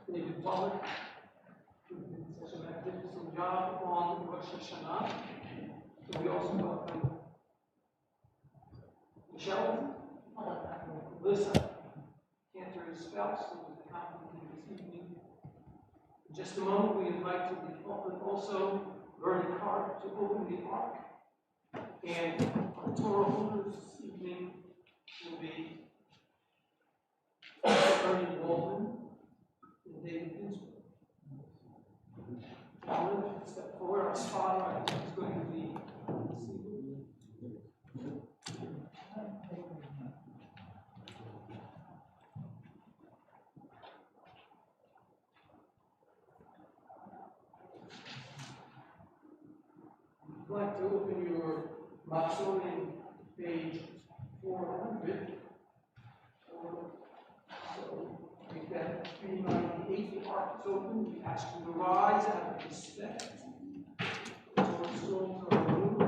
David Butler, who did such a magnificent job on Rosh Hashanah. So we also welcome Michelle, Lisa, Cantor's spouse, who was accompanying this evening. In just a moment, we invite to the pulpit also Vernon Carr to open the ark. And our Torah holders this evening will be Vernon Waldman and David Ginsburg. Now, let's step forward. Our spotlight is going to be this evening. I'd like to open your Masorean page 400. So we've got 398. The ark is open. We ask you to rise out of respect towards souls of the room.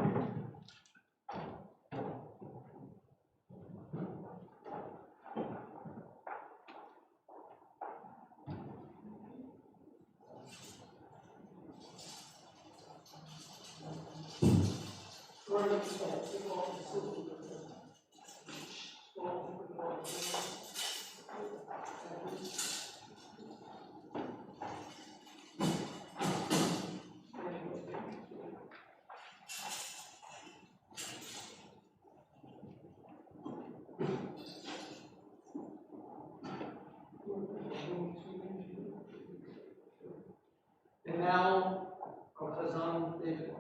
And now, our Chazan David.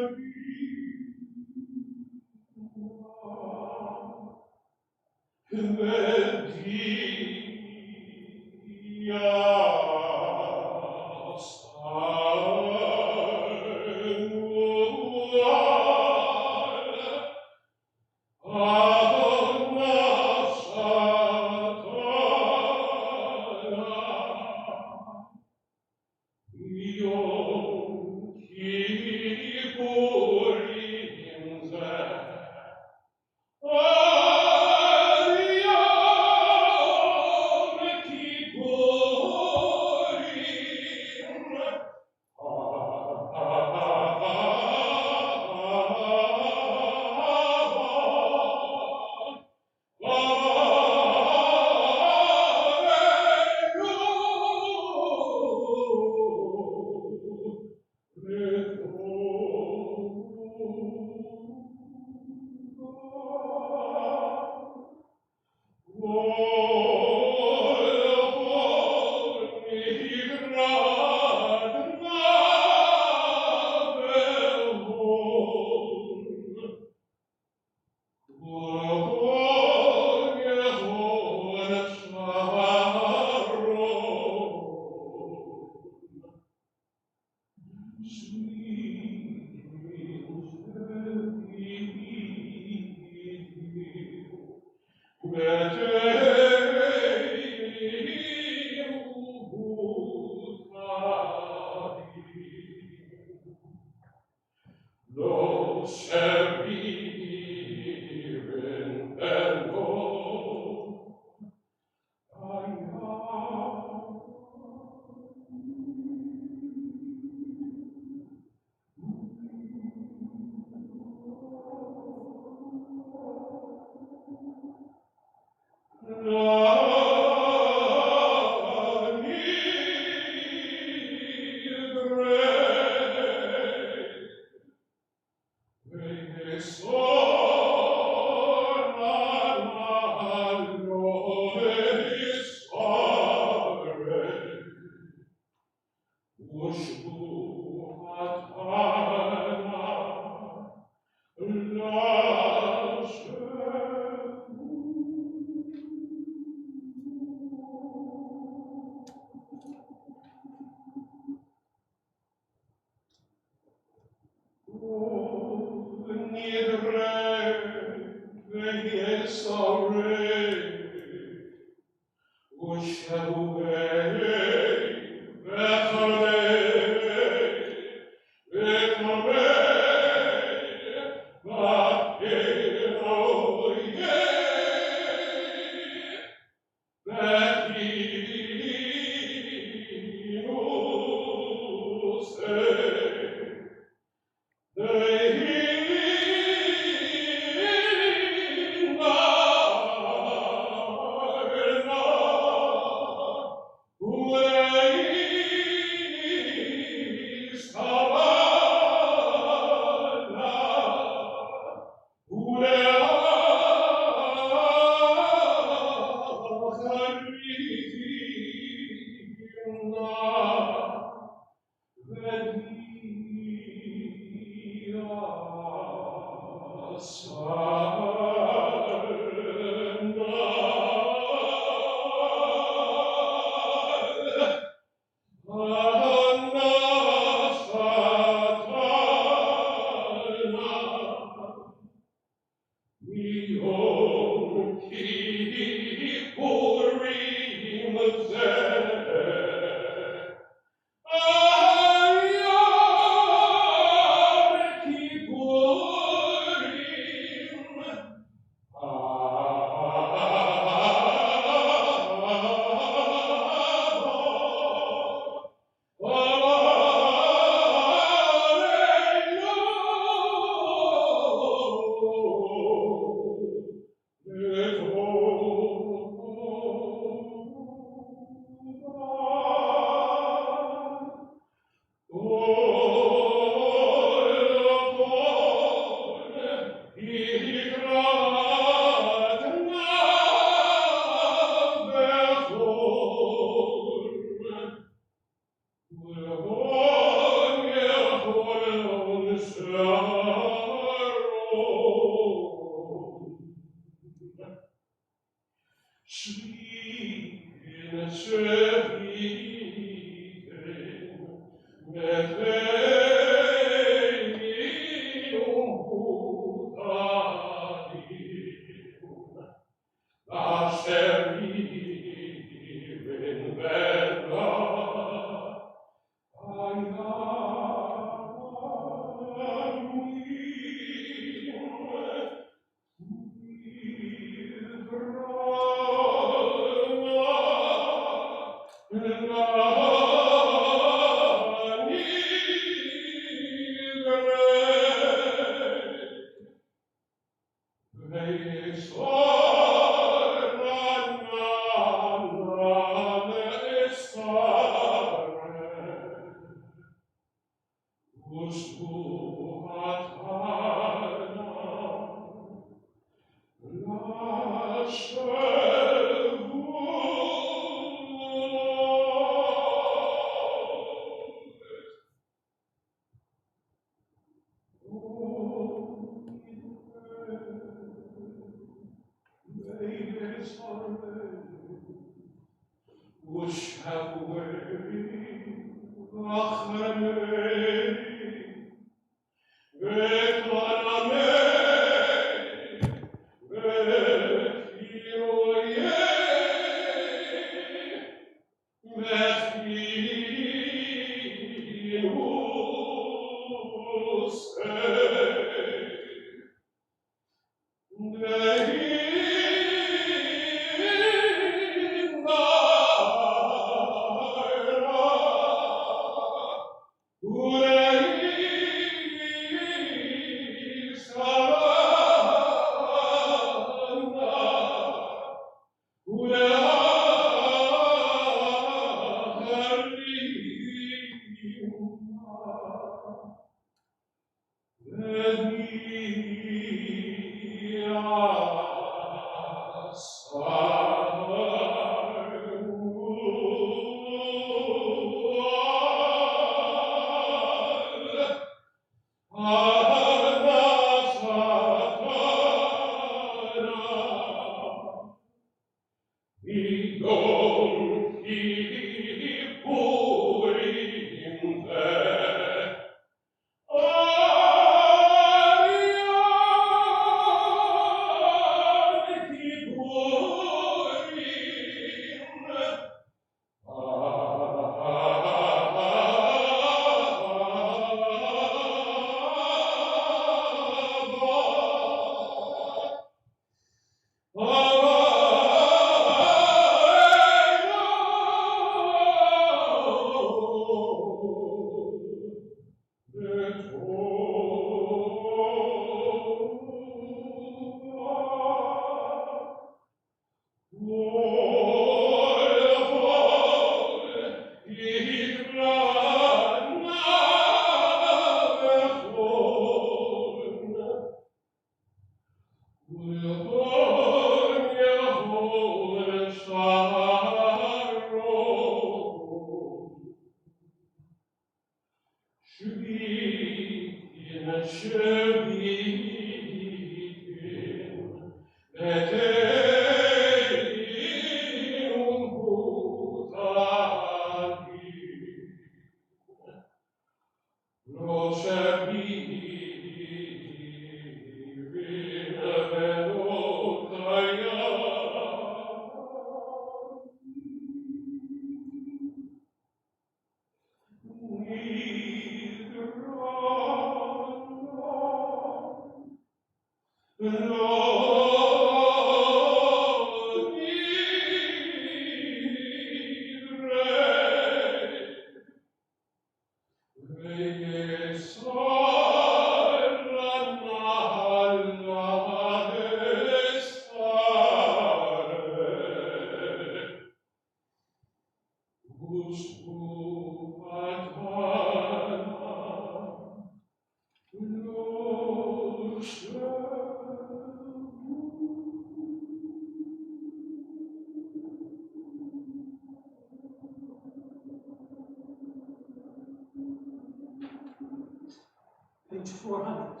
Page 400.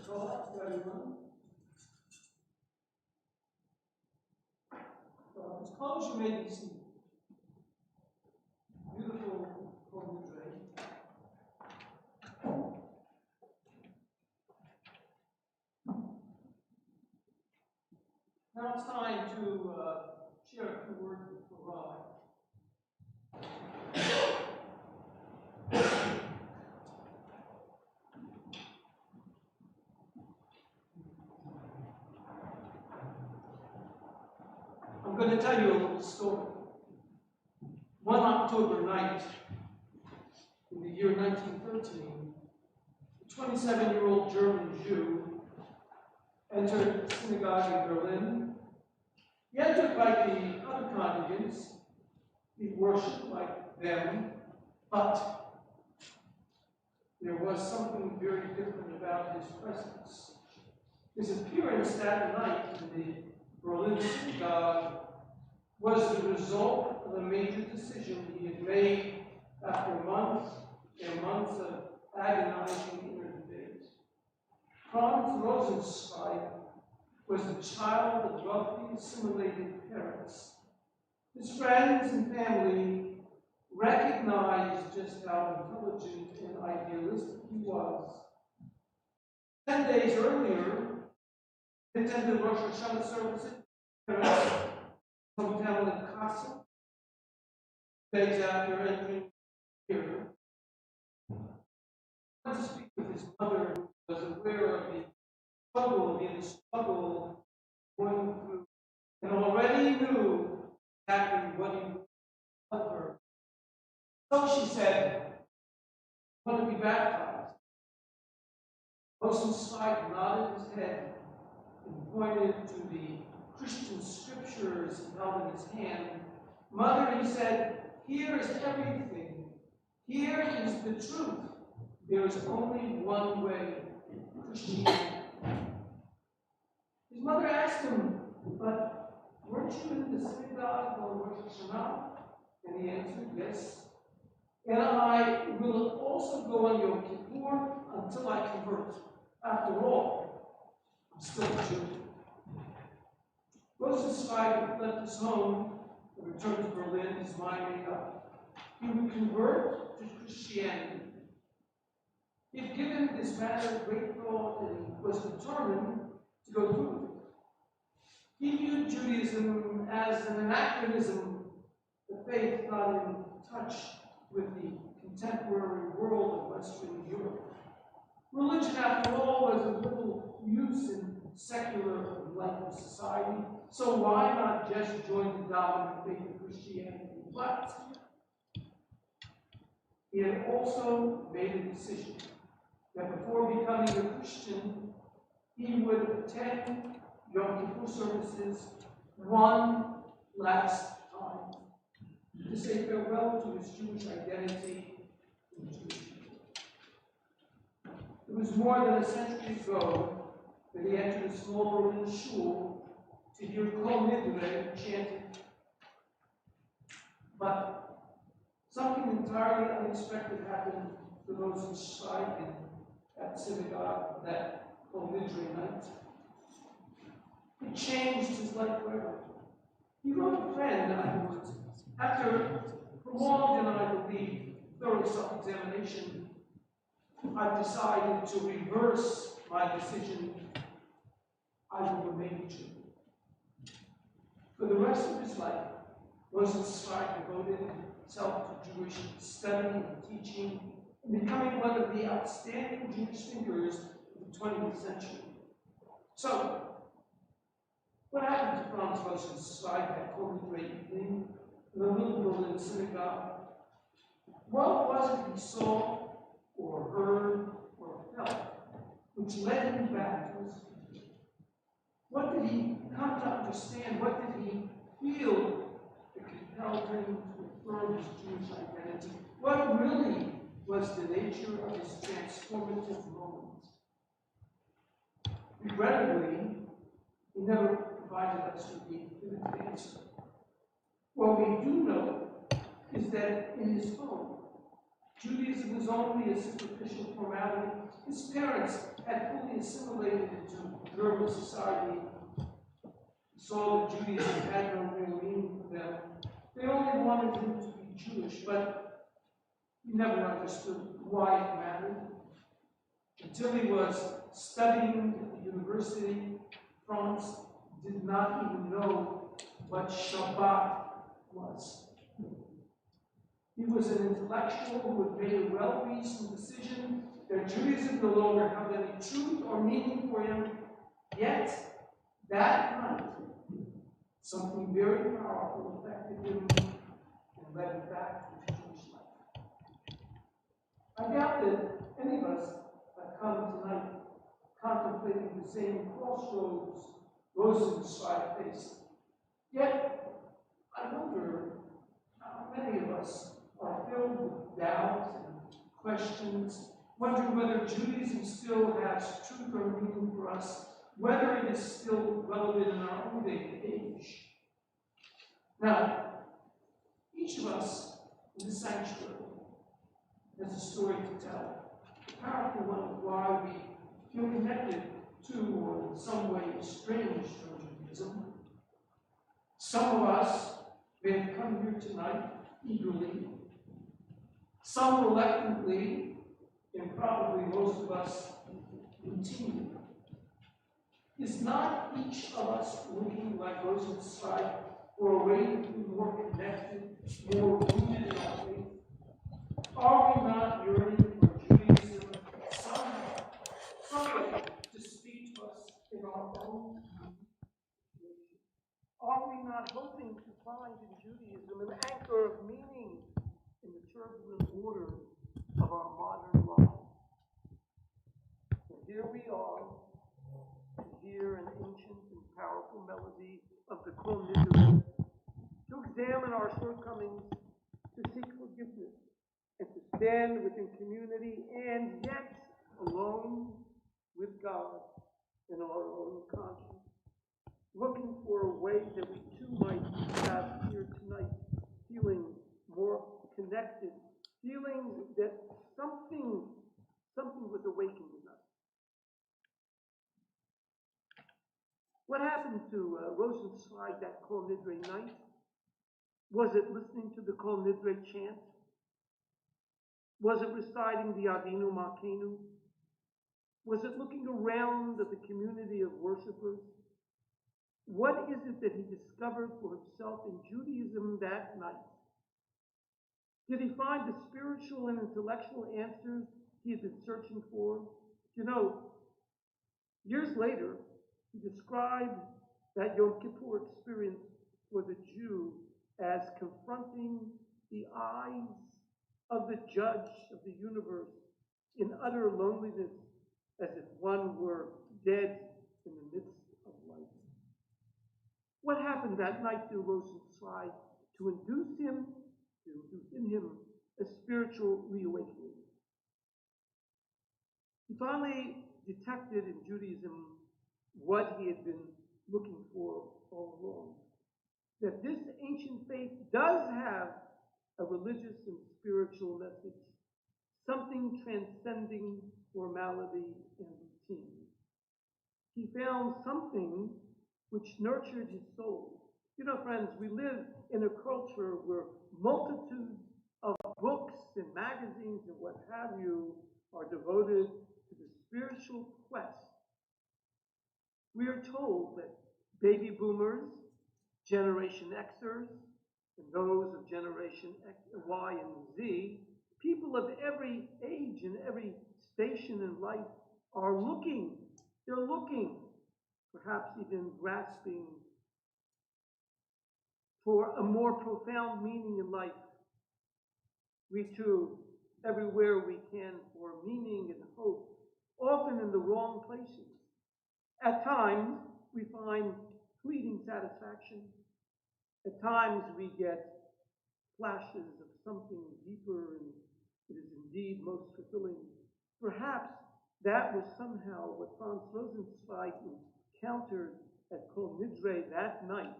call to everyone. It's close, you may be some beautiful poetry. Now it's time to share a few words with Rob. I'm going to tell you a little story. One October night in the year 1913, a 27-year-old German Jew entered the synagogue in Berlin. He entered like the other congregants. He worshipped like them, but there was something very different about his presence. His appearance that night in the Berlin synagogue was the result of a major decision he had made after months and months of agonizing inner debate. Franz Rosenzweig was the child of wealthy, assimilated parents. His friends and family recognized just how intelligent and idealistic he was. 10 days earlier, he attended Rosh Hashanah services in his hometown in Kassel. Days after entering here, he went to speak with his mother, who was aware of the struggle going through, and already knew exactly what he would tell her. So she said, "I want to be baptized." Rosenzweig nodded his head and pointed to the Christian scriptures he held in his hand. "Mother," he said, "here is everything. Here is the truth. There is only one way, Christianity." His mother asked him, "But weren't you in the synagogue on Rosh Hashanah?" And he answered, "Yes. And I will also go on Yom Kippur until I convert. After all, I'm still a Jew." Rosenzweig left his home and returned to Berlin, his mind made up. He would convert to Christianity. He had given this matter great thought and was determined to go through with it. He viewed Judaism as an anachronism, the faith not in touch with the contemporary world of Western Europe. Religion, after all, was of little use in secular enlightened society, so why not just join the dominant faith of Christianity? But he had also made a decision that before becoming a Christian, he would attend Yom Kippur services one last time to say farewell to his Jewish identity and Jewish people. It was more than a century ago that he entered a small Berlin shul to hear Kol Nidre chanted. But something entirely unexpected happened to those who strike in that synagogue that Kol Nidre night. It changed his life forever. He wrote a friend afterwards, after prolonged and I believe thorough self-examination, I decided to reverse my decision. I will remain a Jew. For the rest of his life, Rosenzweig devoted himself to Jewish study and teaching, and becoming one of the outstanding Jewish thinkers of the 20th century. So, what happened to Franz Rosenzweig that cold great evening in the little Berlin synagogue? What was it he saw, or heard, or felt, which led him back to his faith? What did he come to understand? What did he feel that compelled him to affirm his Jewish identity? What really was the nature of his transformative moment? Regrettably, he never provided us with the definitive answer. What we do know is that in his home, Judaism was only a superficial formality. His parents had fully assimilated into German society, saw that Judaism had no real meaning for them. They only wanted him to be Jewish, but he never understood why it mattered until he was studying at the university. France did not even know what Shabbat was. He was an intellectual who had made a well-reasoned decision that Judaism no longer held any truth or meaning for him. Yet, that night, something very powerful affected him and led him back to Jewish life. I doubt that any of us have come tonight contemplating the same crossroads Rosenzweig faced. Yet, I wonder how many of us are filled with doubt and questions, wondering whether Judaism still has truth or meaning for us, whether it is still relevant in our own day and age. Now, each of us in this sanctuary has a story to tell, a powerful one of why we feel connected to, or in some way estranged from Judaism. Some of us may have come here tonight eagerly, some reluctantly, and probably most of us routinely. Is not each of us looking like Rosenzweig for a way to be more connected, more rooted in our faith? Are we not yearning for Judaism somehow, somebody to speak to us in our own situation? Are we not hoping to find in Judaism an anchor of meaning in the turbulent waters of our modern lives? And here we are, to hear an ancient and powerful melody of the Kol Nidre, to examine our shortcomings, to seek forgiveness, and to stand within community, and yet alone with God in our own conscience, looking for a way that we too might have here tonight, feeling more connected, feeling that something was awakened in us. What happened to Rosenzweig that Kol Nidre night? Was it listening to the Kol Nidre chant? Was it reciting the Avinu Malkeinu? Was it looking around at the community of worshipers? What is it that he discovered for himself in Judaism that night? Did he find the spiritual and intellectual answers he had been searching for? You know, years later, he described that Yom Kippur experience for the Jew as confronting the eyes of the judge of the universe in utter loneliness, as if one were dead in the midst of life. What happened that night to Rosenzweig to induce in him a spiritual reawakening? He finally detected in Judaism what he had been looking for all along. That this ancient faith does have a religious and spiritual message, something transcending formality and routine. He found something which nurtured his soul. You know, friends, we live in a culture where multitudes of books and magazines and what have you are devoted to the spiritual quest. We are told that baby boomers, Generation Xers, and those of Generation X, Y, and Z, people of every age and every station in life are looking. They're looking, perhaps even grasping, for a more profound meaning in life. We too, everywhere we can, for meaning and hope, often in the wrong places. At times, we find fleeting satisfaction. At times, we get flashes of something deeper, and it is indeed most fulfilling. Perhaps that was somehow what Franz Rosenzweig encountered at Kol Nidre that night.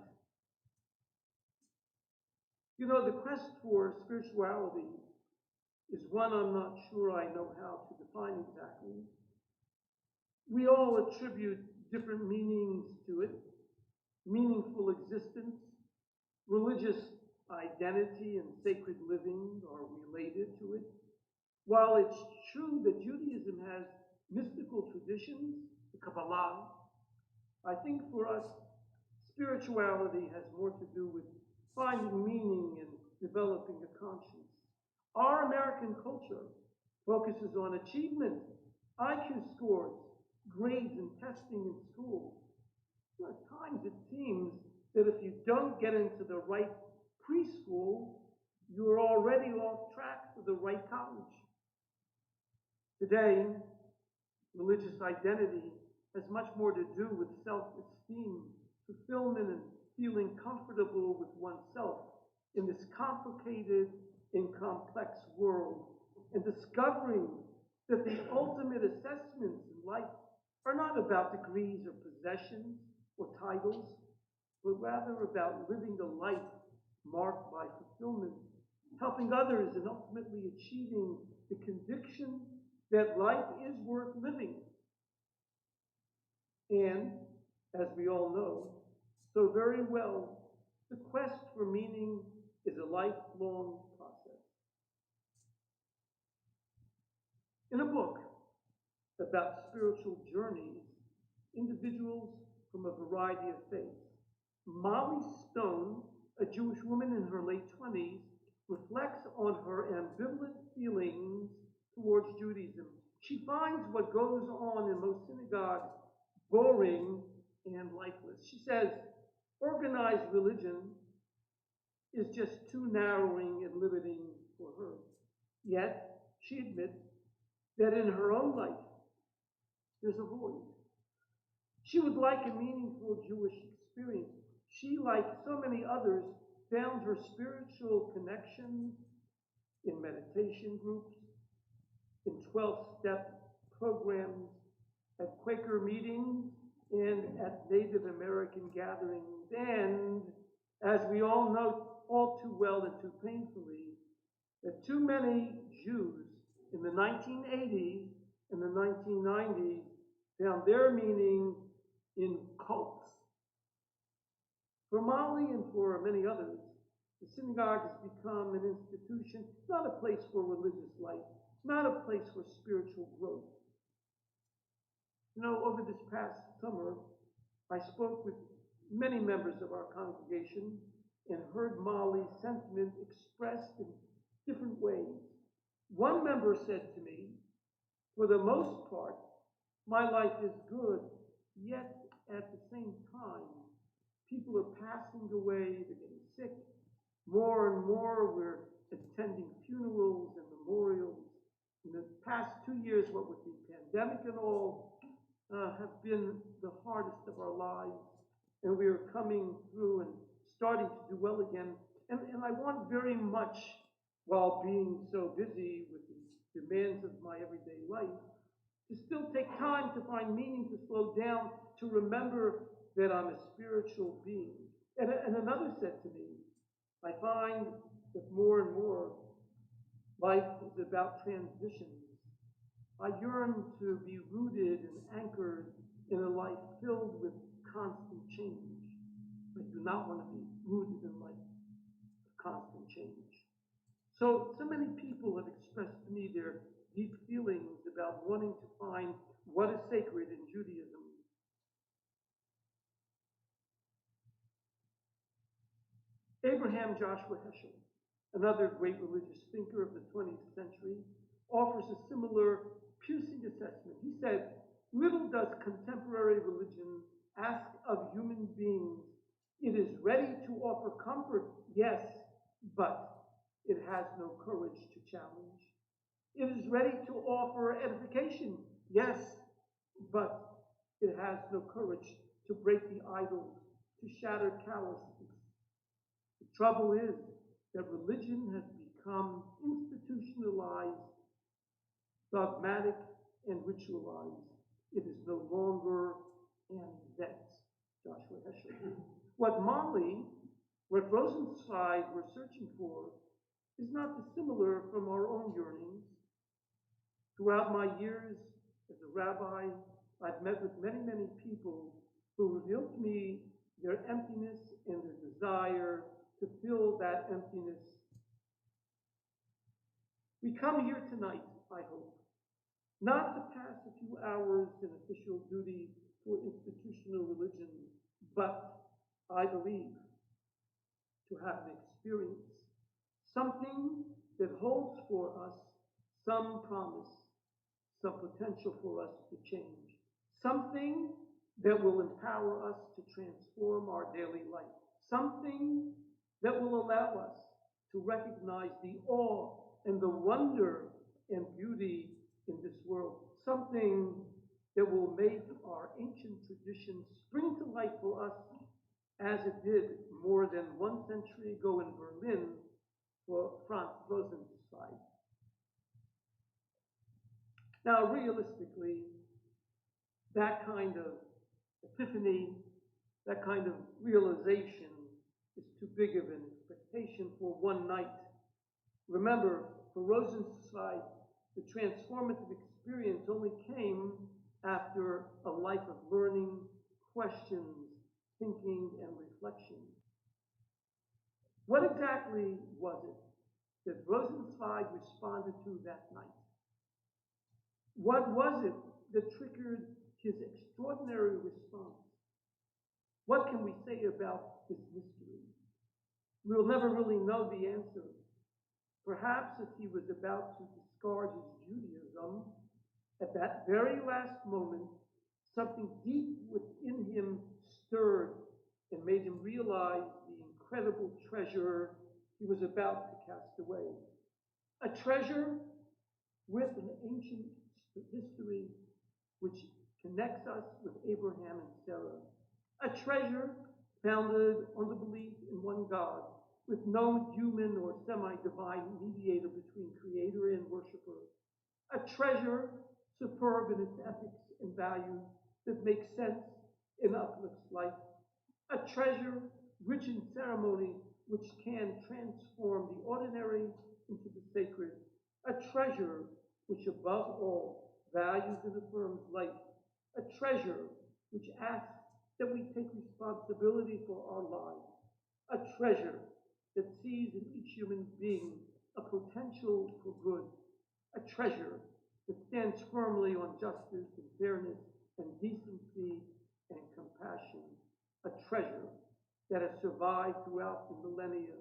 You know, the quest for spirituality is one I'm not sure I know how to define exactly. We all attribute different meanings to it. Meaningful existence, religious identity, and sacred living are related to it. While it's true that Judaism has mystical traditions, the Kabbalah, I think for us, spirituality has more to do with finding meaning and developing a conscience. Our American culture focuses on achievement, IQ scores, grades, and testing in school. At times it seems that if you don't get into the right preschool, you're already off track for the right college. Today, religious identity has much more to do with self-esteem, fulfillment, and feeling comfortable with oneself in this complicated and complex world, and discovering that the ultimate assessments in life are not about degrees or possessions or titles, but rather about living a life marked by fulfillment, helping others, and ultimately achieving the conviction that life is worth living. And, as we all know so very well, the quest for meaning is a lifelong process. In a book about spiritual journeys, individuals from a variety of faiths, Molly Stone, a Jewish woman in her late 20s, reflects on her ambivalent feelings towards Judaism. She finds what goes on in most synagogues boring and lifeless. She says, organized religion is just too narrowing and limiting for her. Yet, she admits that in her own life, there's a void. She would like a meaningful Jewish experience. She, like so many others, found her spiritual connections in meditation groups, in 12-step programs, at Quaker meetings, and at Native American gatherings. And, as we all know all too well and too painfully, that too many Jews in the 1980s and the 1990s found their meaning in cults. For Molly and for many others, the synagogue has become an institution, not a place for religious life, not a place for spiritual growth. You know, over this past summer, I spoke with many members of our congregation and heard Molly's sentiment expressed in different ways. One member said to me, for the most part, my life is good, yet at the same time, people are passing away, they're getting sick. More and more, we're attending funerals and memorials. In the past 2 years, what with the pandemic and all, have been the hardest of our lives. And we are coming through and starting to do well again. And I want very much, while being so busy with the demands of my everyday life, to still take time to find meaning, to slow down, to remember that I'm a spiritual being. And another said to me, I find that more and more life is about transitions. I yearn to be rooted and anchored in a life filled with constant change. I do not want to be rooted in life of constant change. So many people have expressed to me their deep feelings about wanting to find what is sacred in Judaism. Abraham Joshua Heschel, another great religious thinker of the 20th century, offers a similar piercing assessment. He said, little does contemporary religion ask of human beings. It is ready to offer comfort, yes, but it has no courage to challenge. It is ready to offer edification, yes, but it has no courage to break the idols, to shatter callousness. The trouble is that religion has become institutionalized, dogmatic, and ritualized. It is no longer an event. Joshua Heschel. What Rosenzweig were searching for is not dissimilar from our own yearnings. Throughout my years as a rabbi, I've met with many, many people who revealed to me their emptiness and their desire to fill that emptiness. We come here tonight, I hope, not to pass a few hours in official duty for institutional religion, but I believe to have an experience, something that holds for us some promise, some potential for us to change, something that will empower us to transform our daily life, something that will allow us to recognize the awe and the wonder and beauty in this world, something that will make our ancient traditions spring to life for us as it did more than 1 century ago in Berlin for Franz Rosenzweig. Now, realistically, that kind of epiphany, that kind of realization is too big of an expectation for one night. Remember, for Rosenzweig, the transformative experience only came after a life of learning, questions, thinking, and reflection. What exactly was it that Rosenzweig responded to that night? What was it that triggered his extraordinary response? What can we say about this mystery? We'll never really know the answer. Perhaps as he was about to discard his Judaism, at that very last moment, something deep within him stirred and made him realize the incredible treasure he was about to cast away. A treasure with an ancient history which connects us with Abraham and Sarah. A treasure founded on the belief in one God, with no human or semi-divine mediator between creator and worshiper. A treasure superb in its ethics and values that makes sense and uplifts life. A treasure rich in ceremony which can transform the ordinary into the sacred. A treasure which above all values and affirms life. A treasure which asks that we take responsibility for our lives. A treasure that sees in each human being a potential for good. A treasure that stands firmly on justice and fairness and decency and compassion. A treasure that has survived throughout the millennia.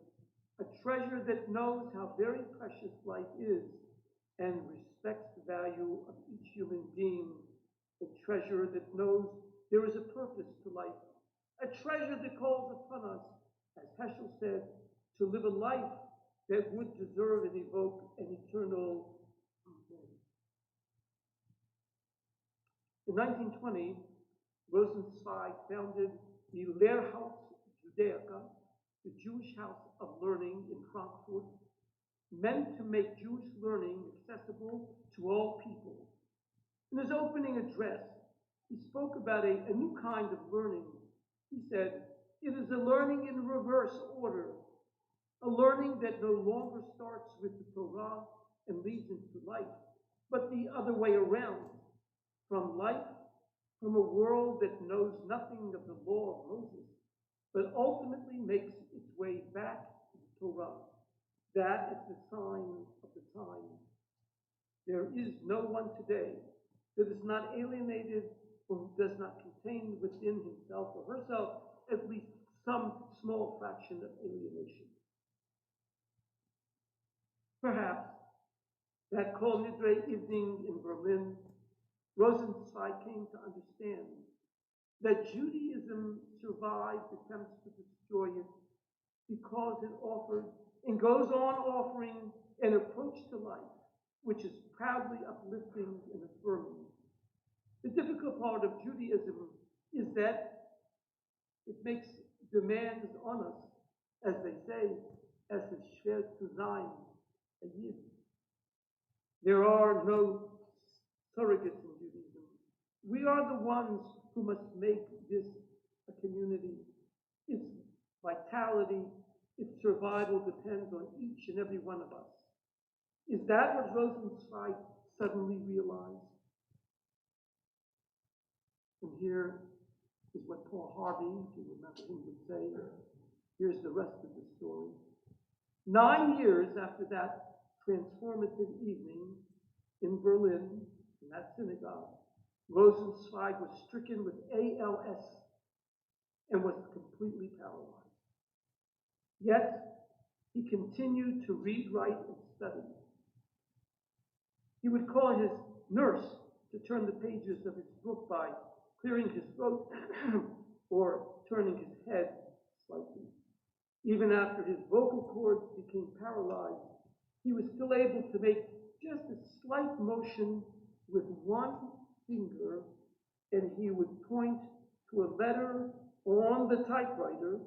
A treasure that knows how very precious life is and respects the value of each human being. A treasure that knows there is a purpose to life. A treasure that calls upon us, as Heschel said, to live a life that would deserve and evoke an eternal Amen. In 1920, Rosenzweig founded the Lehrhaus Judaica, the Jewish House of Learning in Frankfurt, meant to make Jewish learning accessible to all people. In his opening address, he spoke about a new kind of learning. He said, "It is a learning in reverse order, a learning that no longer starts with the Torah and leads into life, but the other way around, from life, from a world that knows nothing of the law of Moses, but ultimately makes its way back to the Torah. That is the sign of the time. There is no one today that is not alienated or who does not contain within himself or herself at least some small fraction of alienation." Perhaps that Kol Nidre evening in Berlin, Rosenzweig came to understand that Judaism survived attempts to destroy it because it offered and goes on offering an approach to life which is proudly uplifting and affirming. The difficult part of Judaism is that it makes demands on us, as they say, as es schwer zu sein, a Yid. There are no surrogates in Judaism. We are the ones who must make this a community. Its vitality, its survival depends on each and every one of us. Is that what Rosenzweig suddenly realized? And here is what Paul Harvey, if you remember him, would say. Here's the rest of the story. 9 years after that transformative evening in Berlin, in that synagogue, Rosenzweig was stricken with ALS and was completely paralyzed. Yet, he continued to read, write, and study. He would call his nurse to turn the pages of his book by clearing his throat or turning his head slightly. Even after his vocal cords became paralyzed, he was still able to make just a slight motion with one finger, and he would point to a letter on the typewriter.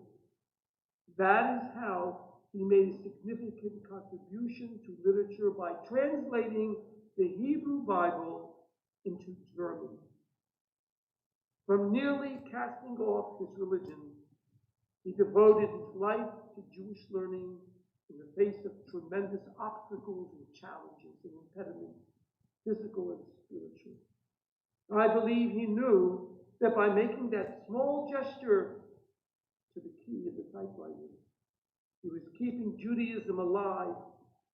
That is how he made a significant contribution to literature by translating the Hebrew Bible into German. From nearly casting off his religion, he devoted his life to Jewish learning in the face of tremendous obstacles and challenges and impediments, physical and spiritual. I believe he knew that by making that small gesture to the key of the typewriter, he was keeping Judaism alive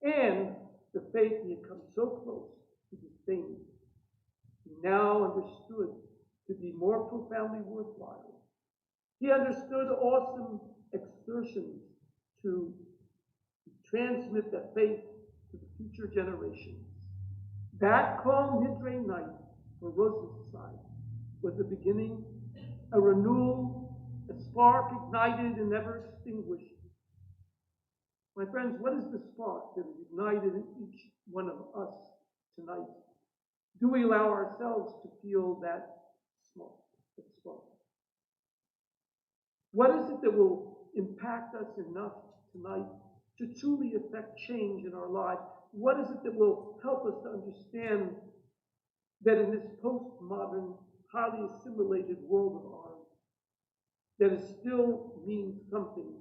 and the faith he had come so close to disdaining. He now understood to be more profoundly worthwhile. He understood awesome exertions to transmit that faith to the future generations. That Kol Nidre night for Rosenzweig was the beginning, a renewal, a spark ignited and never extinguished. My friends, what is the spark that is ignited in each one of us tonight? Do we allow ourselves to feel that spark? What is it that will impact us enough tonight to truly affect change in our lives? What is it that will help us to understand that in this postmodern, highly assimilated world of ours, that it still means something?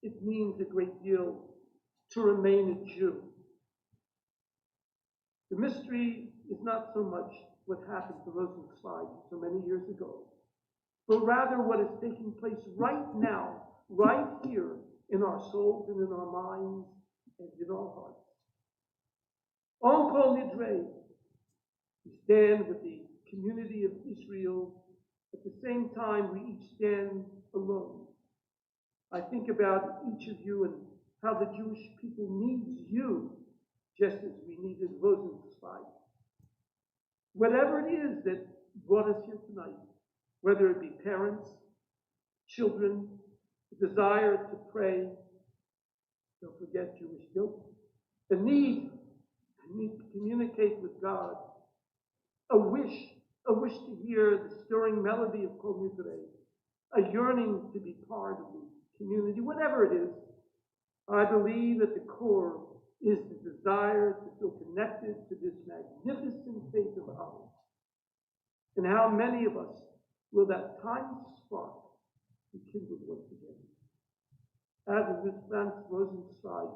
It means a great deal to remain a Jew. The mystery is not so much what happened to Rosenzweig so many years ago, but rather what is taking place right now, right here in our souls and in our minds and in our hearts. On Kol Nidre, we stand with the community of Israel. At the same time, we each stand alone. I think about each of you and how the Jewish people needs you, just as we needed Rosenzweig. Whatever it is that brought us here tonight, whether it be parents, children, the desire to pray, don't forget Jewish guilt, the need to communicate with God, a wish to hear the stirring melody of Kol Nidre, a yearning to be part of the community, whatever it is. I believe at the core is the desire to feel connected to this magnificent faith of ours. And how many of us will that tiny spark be kindled once again? As in this Franz Rosenzweig,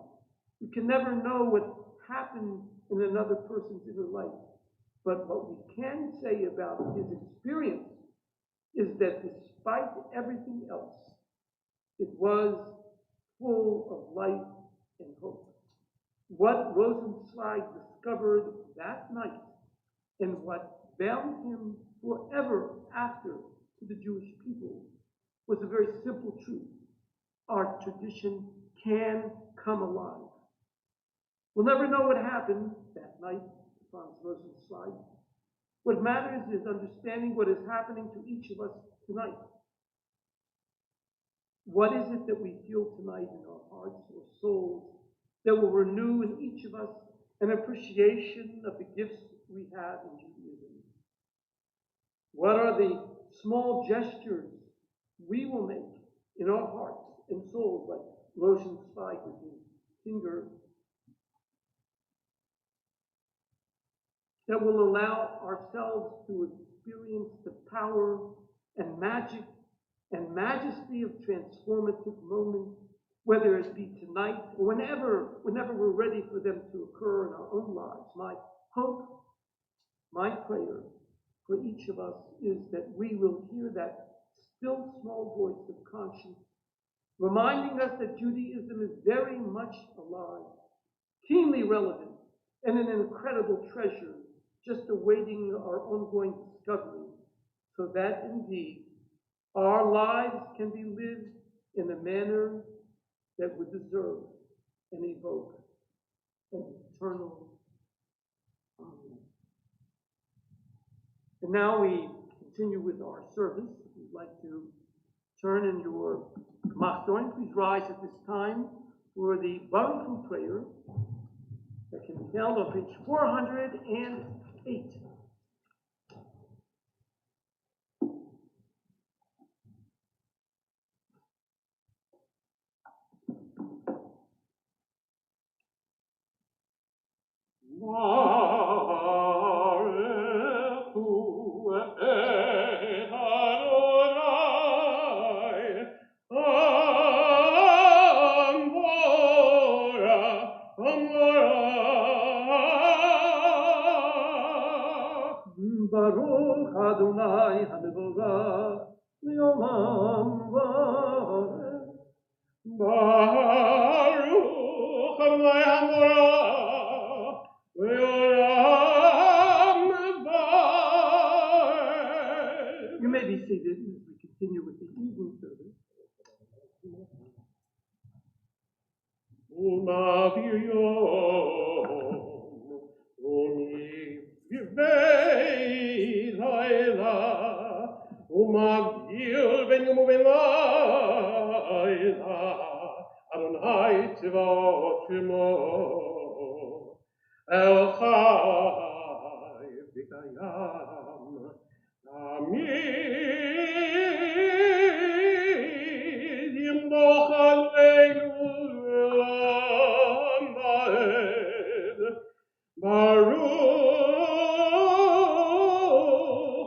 we can never know what happened in another person's inner life. But what we can say about his experience is that despite everything else, it was full of life and hope. What Rosenzweig discovered that night and what bound him forever after to the Jewish people was a very simple truth. Our tradition can come alive. We'll never know what happened that night to Franz Rosenzweig. What matters is understanding what is happening to each of us tonight. What is it that we feel tonight in our hearts or souls that will renew in each of us an appreciation of the gifts we have in Judaism? What are the small gestures we will make in our hearts and souls, like Rosenzweig with his finger, that will allow ourselves to experience the power and magic and majesty of transformative moments, whether it be tonight or whenever we're ready for them to occur in our own lives? My hope, my prayer, for each of us is that we will hear that still small voice of conscience, reminding us that Judaism is very much alive, keenly relevant, and an incredible treasure, just awaiting our ongoing discovery, so that indeed our lives can be lived in a manner that would deserve and evoke an eternal amen. And now we continue with our service. If you'd like to turn in your Machzorin, please rise at this time for the Baruch Hu prayer that can be found on page 408. Baruch Adonai Hamevorach Leolam Vaed. Baruch Adonai Hamevorach Leolam Vaed. You may be seated as we continue with the evening service. Vei laila, umagil venu laila, Adonai tzivot shemo, El Chai v'kayam, Tamid yimloch aleinu le'olam va'ed, Baruch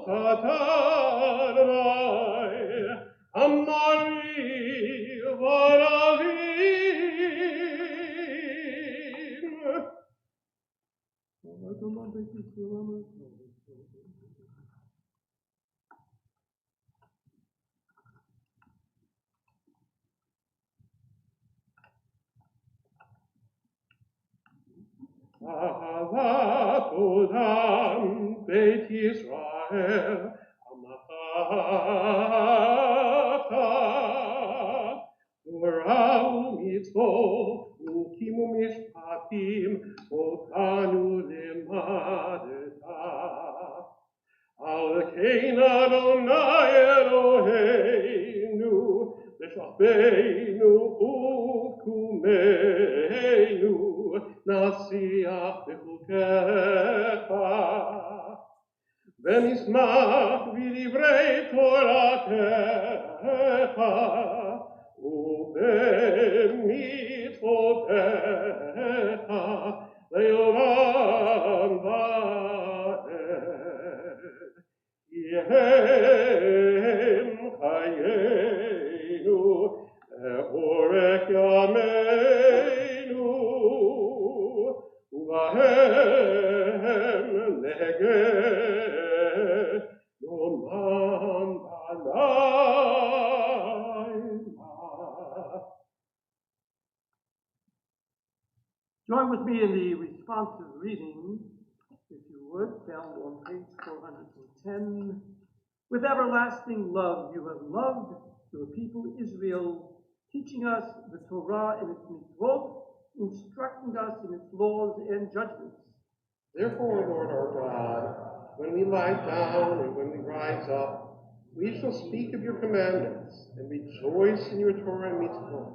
atah Adonai, Amari v'aravim. Ahavat Odam Beit Yisrael Amachata Torah u'mitzvot u'kim u'mishpatim otanu lemadeta Al kein Adonai Eloheinu B'shachbeinu u'kumeinu Nasiach b'chukecha V'nismach v'divrei Toratecha U'b'mitzvotecha Le'olam va'ed Yehem chayenu E'orech yameinu Uvahem negeh Yomam balayla. Join with me in the responsive reading, if you would, found on page 410. With everlasting love you have loved your people Israel, teaching us the Torah and its mitzvot, instructing us in its laws and judgments. Therefore, Lord our God, when we lie down and when we rise up, we shall speak of your commandments and rejoice in your Torah and mitzvot.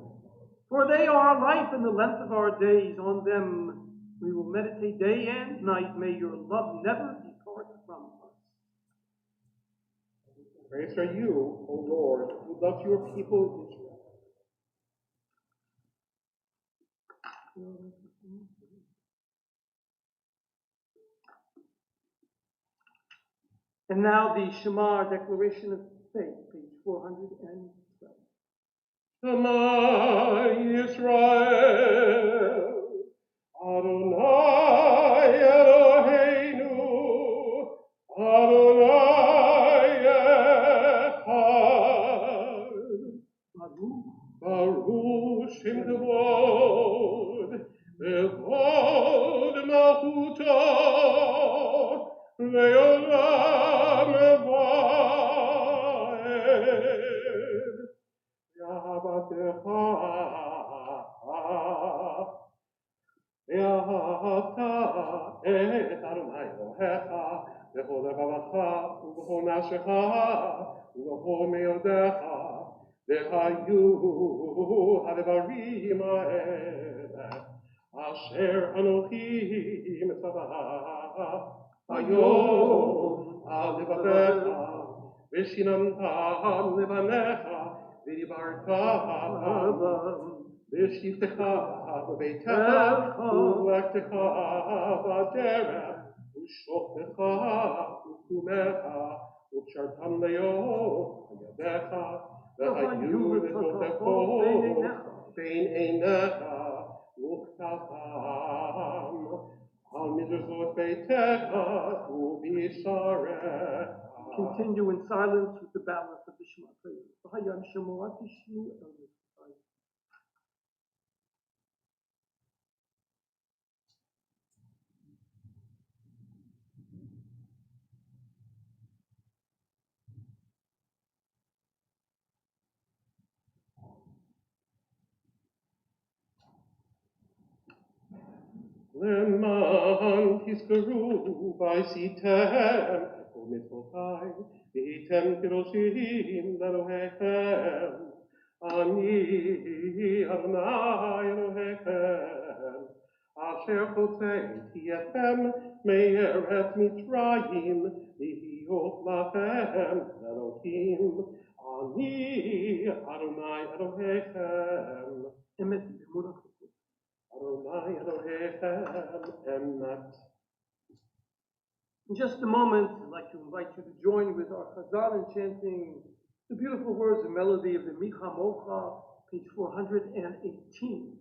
For they are our life and the length of our days. On them we will meditate day and night. May your love never depart from us. Praise are you, O Lord, who love your people Israel. And now the Shema, Declaration of Faith, page 412. Shema Yisrael, Adonai Eloheinu, Adonai לעולם ועד. ואהבתך, ואהבת את אדוני אלוהיך בכל לבבך ובכל נפשך ובכל מאודך, והיו הדברים האלה אשר אנוכי מצווה היום על לבביך, ושיננתם לבניך ודיברת בשבתך בביתך ובלכתך בדרך ושוכבך וקומך וקשרתם ליום על ידיך, והיו לתוכו בין עיניך וכתבתם על מזוזות ביתך ובשעריך. Continue in silence with the balance of the Shema prayer. V'hayam shemoat tishmu el Mitzrayim. למען תזכרו ועשיתם כל מצוותיי, והייתם קדושים לאלוהיכם. אני אדוני אלוהיכם, אשר הוצאתי אתכם מארץ מצרים, להיות לכם לאלוהים. אני אדוני אלוהיכם. Emeth b'murach. Adonai Elohechem Emeth. In just a moment, I'd like to invite you to join with our Chazal in chanting the beautiful words and melody of the Micha Mocha, page 418.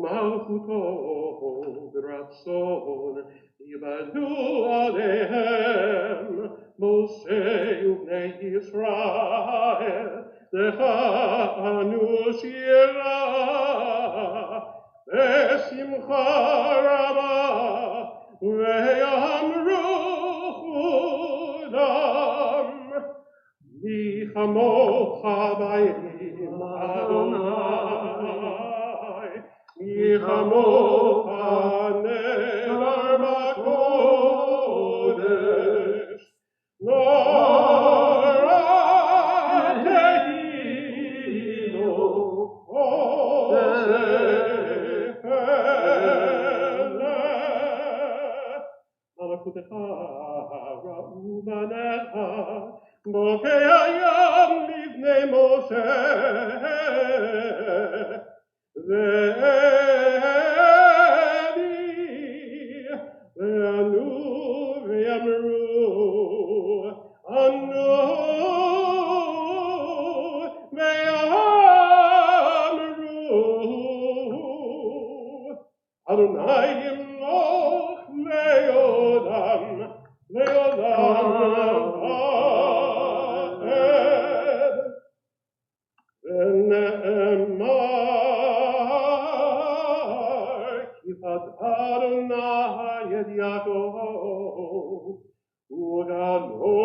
Malchuto b'ratzon yivadu alehem Moshe ubnei Yisrael Lechanu shira besimcha raba ve'amru kudam mi chamocha b'ayim Adonai mi chamocha ne'ar b'kodesh בוקי הים לפני משה ואלי וענו ויאמרו ענו ויאמרו אדוני ימלוך לעולם לעולם ונאמר כיפת אדוני את יעקב וגדלו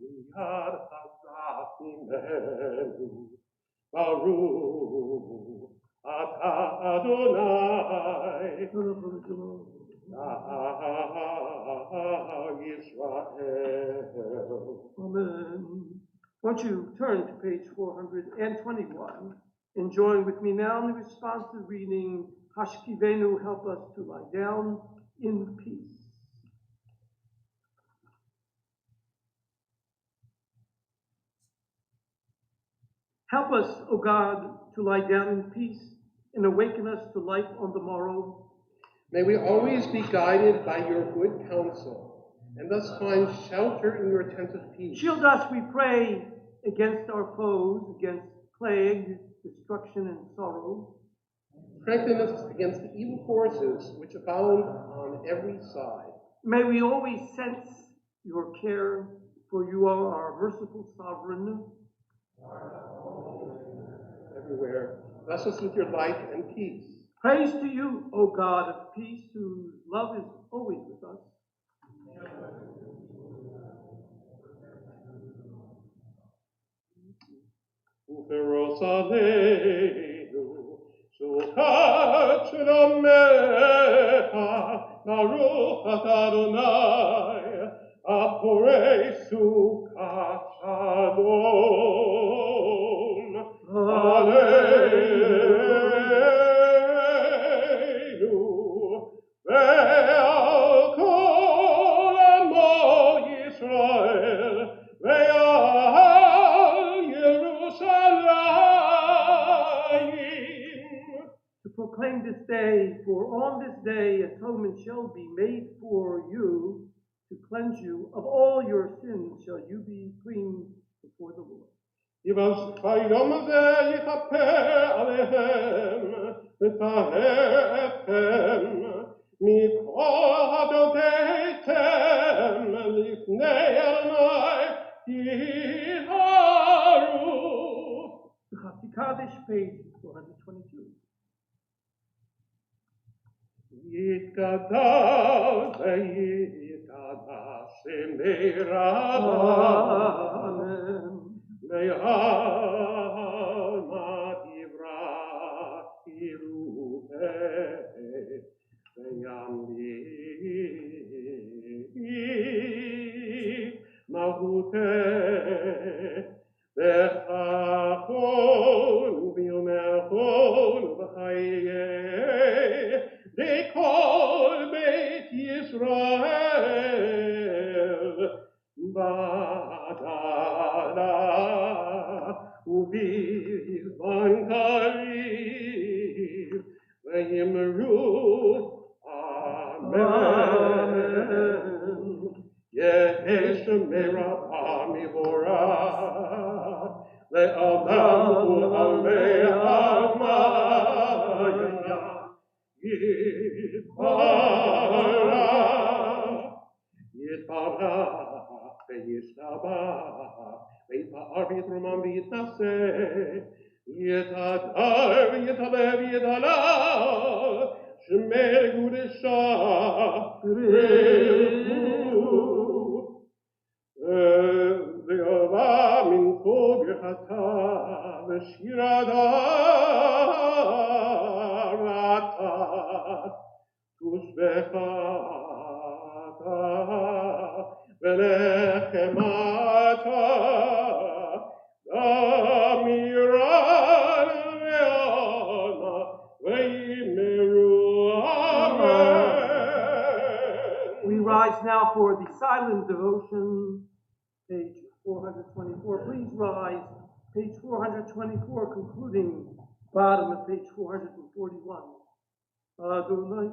מיד חזק ממנו ברוך אתה אדוני Israel. Amen. Won't you turn to page 421 and join with me now in the responsive reading, Hashkivenu, help us to lie down in peace. Help us, O God, to lie down in peace and awaken us to life on the morrow. May we always be guided by your good counsel, and thus find shelter in your tent of peace. Shield us, we pray, against our foes, against plague, destruction, and sorrow. Strengthen us against the evil forces which abound on every side. May we always sense your care, for you are our merciful sovereign. Every everywhere. Bless us with your light and peace. Praise to you, O God of peace, whose love is always with us. Uferos aleinu, sukat shlomecha, Baruch atah Adonai, aporei sukat shalom. Aleinu, ve'al kol amo Yisrael, ve'al Yerushalayim. To proclaim this day, for on this day atonement shall be made for you, to cleanse you of all your sins shall you be clean before the Lord. ביום הזה יכפר עליהם, לטהר אתכם, מכל עבודתכם לפני אדוני יטהרו. The Kaddish page 422. יתגדל ויתגדל שמי רבא. Me'alma divra irute ve'yamli mahute ve'chachon u'v'yomechon u'v'chayeh de'kol Beit Yisrael badala ובזמן קריב ויאמרו אמן. יהא שמי רבא מבורך לעולם ולעולמי עלמיא יתברך וישתבח ויתפאר ויתרומם ויתנשא יתהדר ויתהלל ויתהלל שמי לקודשה ברכו ויאהבה מן כל ברכתה ושירתה תושבחתה ולחמתה דמירן ועלמה ויאמרו אמן. We rise now for the silent devotion, page 424. Please rise, page 424, concluding bottom of page 441. Adonai,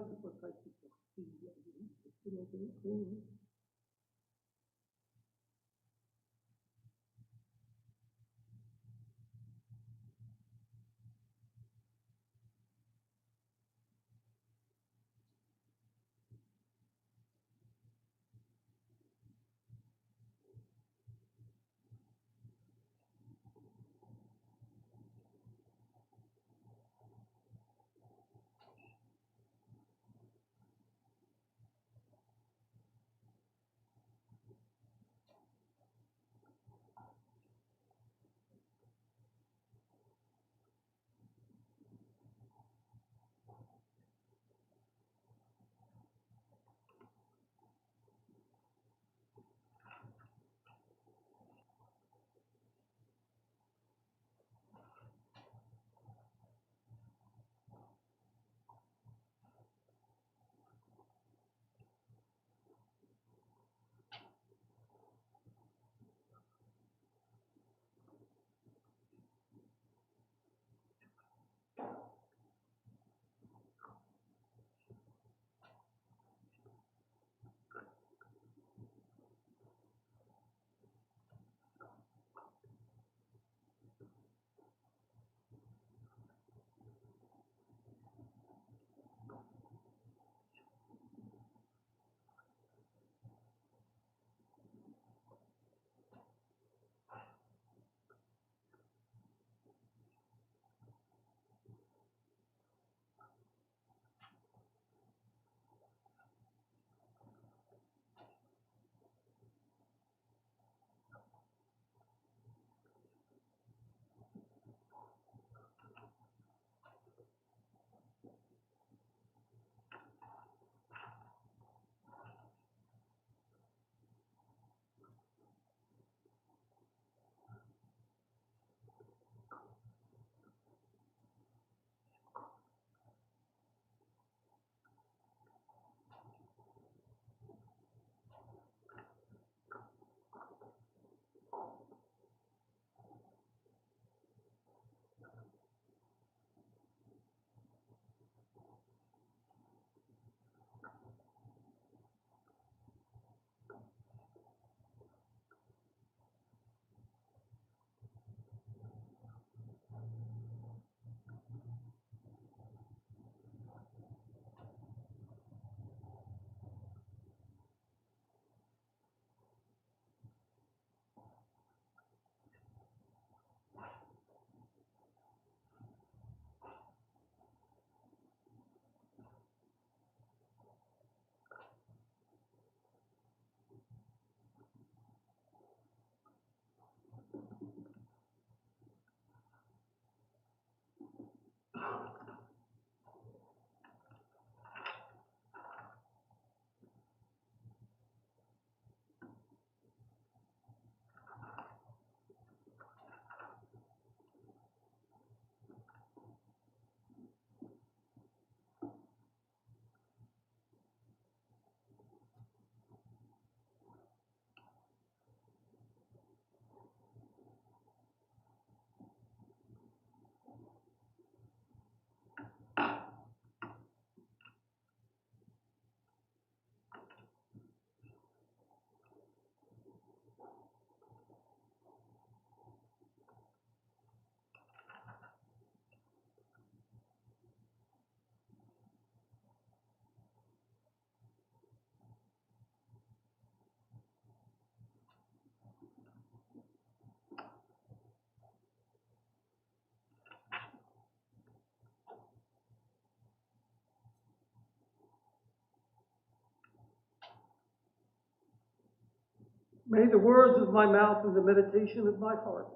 May the words of my mouth and the meditation of my heart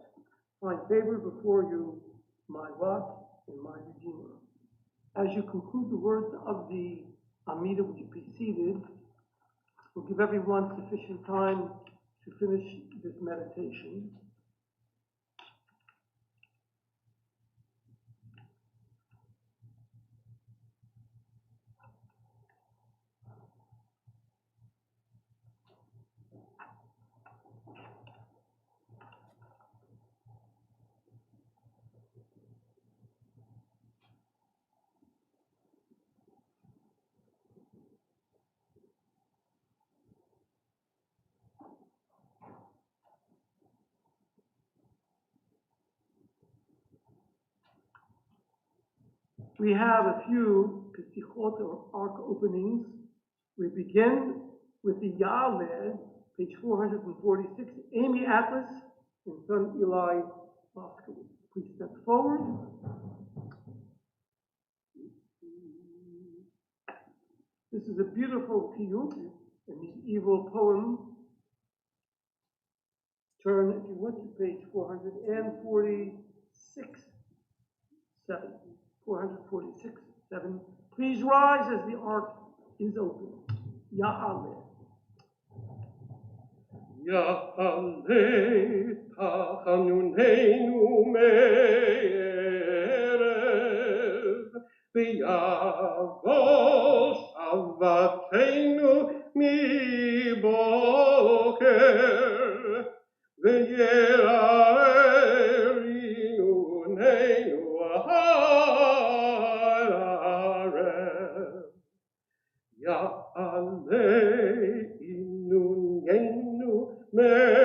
find favor before you, my rock and my redeemer. As you conclude the words of the Amida, would you be seated? We'll give everyone sufficient time to finish this meditation. We have a few pesichot or arc openings. We begin with the Yaled, page 446, Amy Atlas and son Eli Moskowitz. Please step forward. This is a beautiful piyut, a medieval poem. Turn, if you went to page 446, 7. 446, 7. Please rise as the ark is open. Ya'aleh. Ya'aleh tachanunenu me'erev v'yavos avatenu miboker v'yera'erinu neinu ha'arev Ya'aleh inunenu me'erev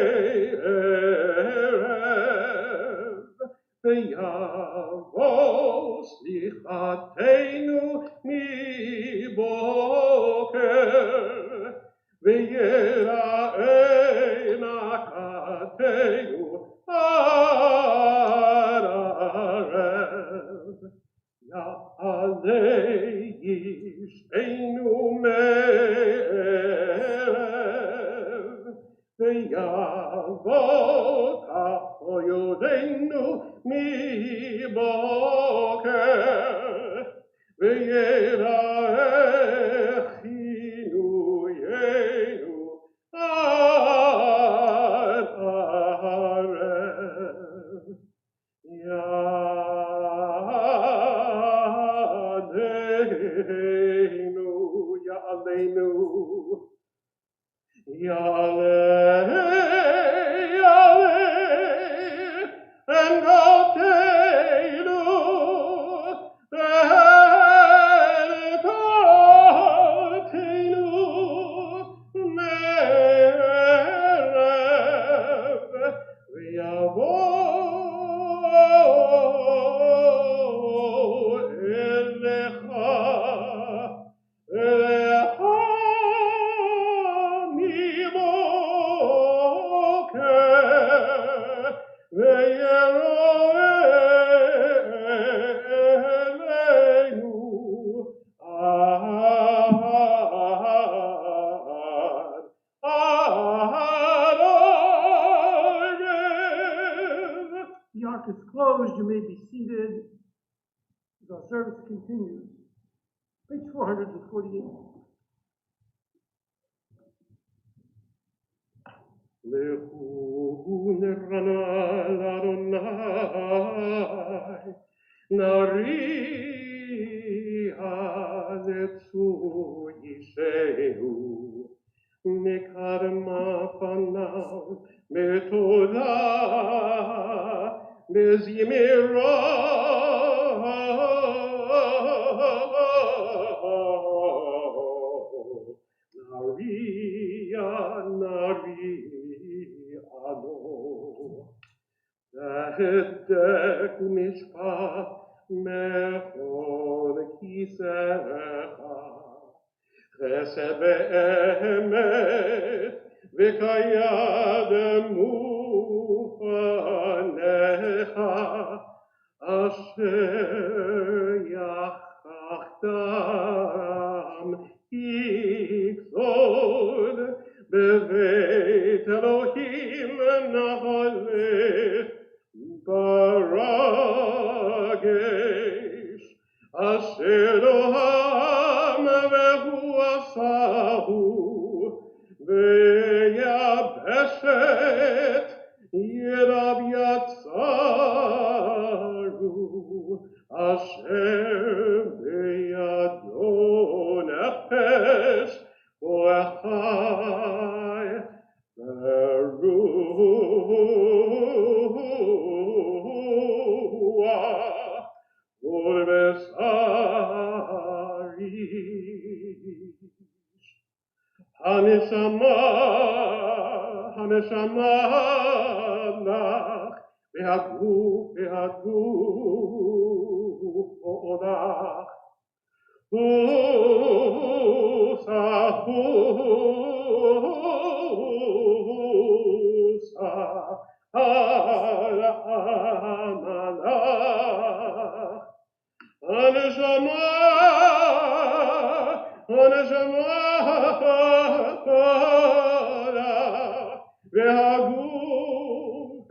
v'yavos lichatenu miboker v'yera'e nakatenu ha'arev Ya'aleh yish'enu me'erev v'yavot ha'oyodenu miboker v'yera'eh chinuyenu al ha'arev Ya'aleinu, Ya'aleinu, Ya'aleh, Ya'aleh, and Goteinu, and Goteinu, Me'erev, V'yavo elecha, elecha miboker, ve'yero'eleinu Aharev. The ark is closed. You may be seated as our service continues. Page 448. Lehu nerana l'Adonai, nari aletzu yishehu, mekarma fanav, metoda, mezimira, nari, ano. V'hedek mishpat mechon kisecha, chesed ve'emet v'kayademu fanecha, asher yachachtam yiksod beveit Elohim אשר אוהם והוא עשהו, ויבשת ידיו יצרו, אשר בידו נפש וחי ורוח ולבשרי. הנשמה לך, והגוף לך. הוסה על המלאך. הנשמה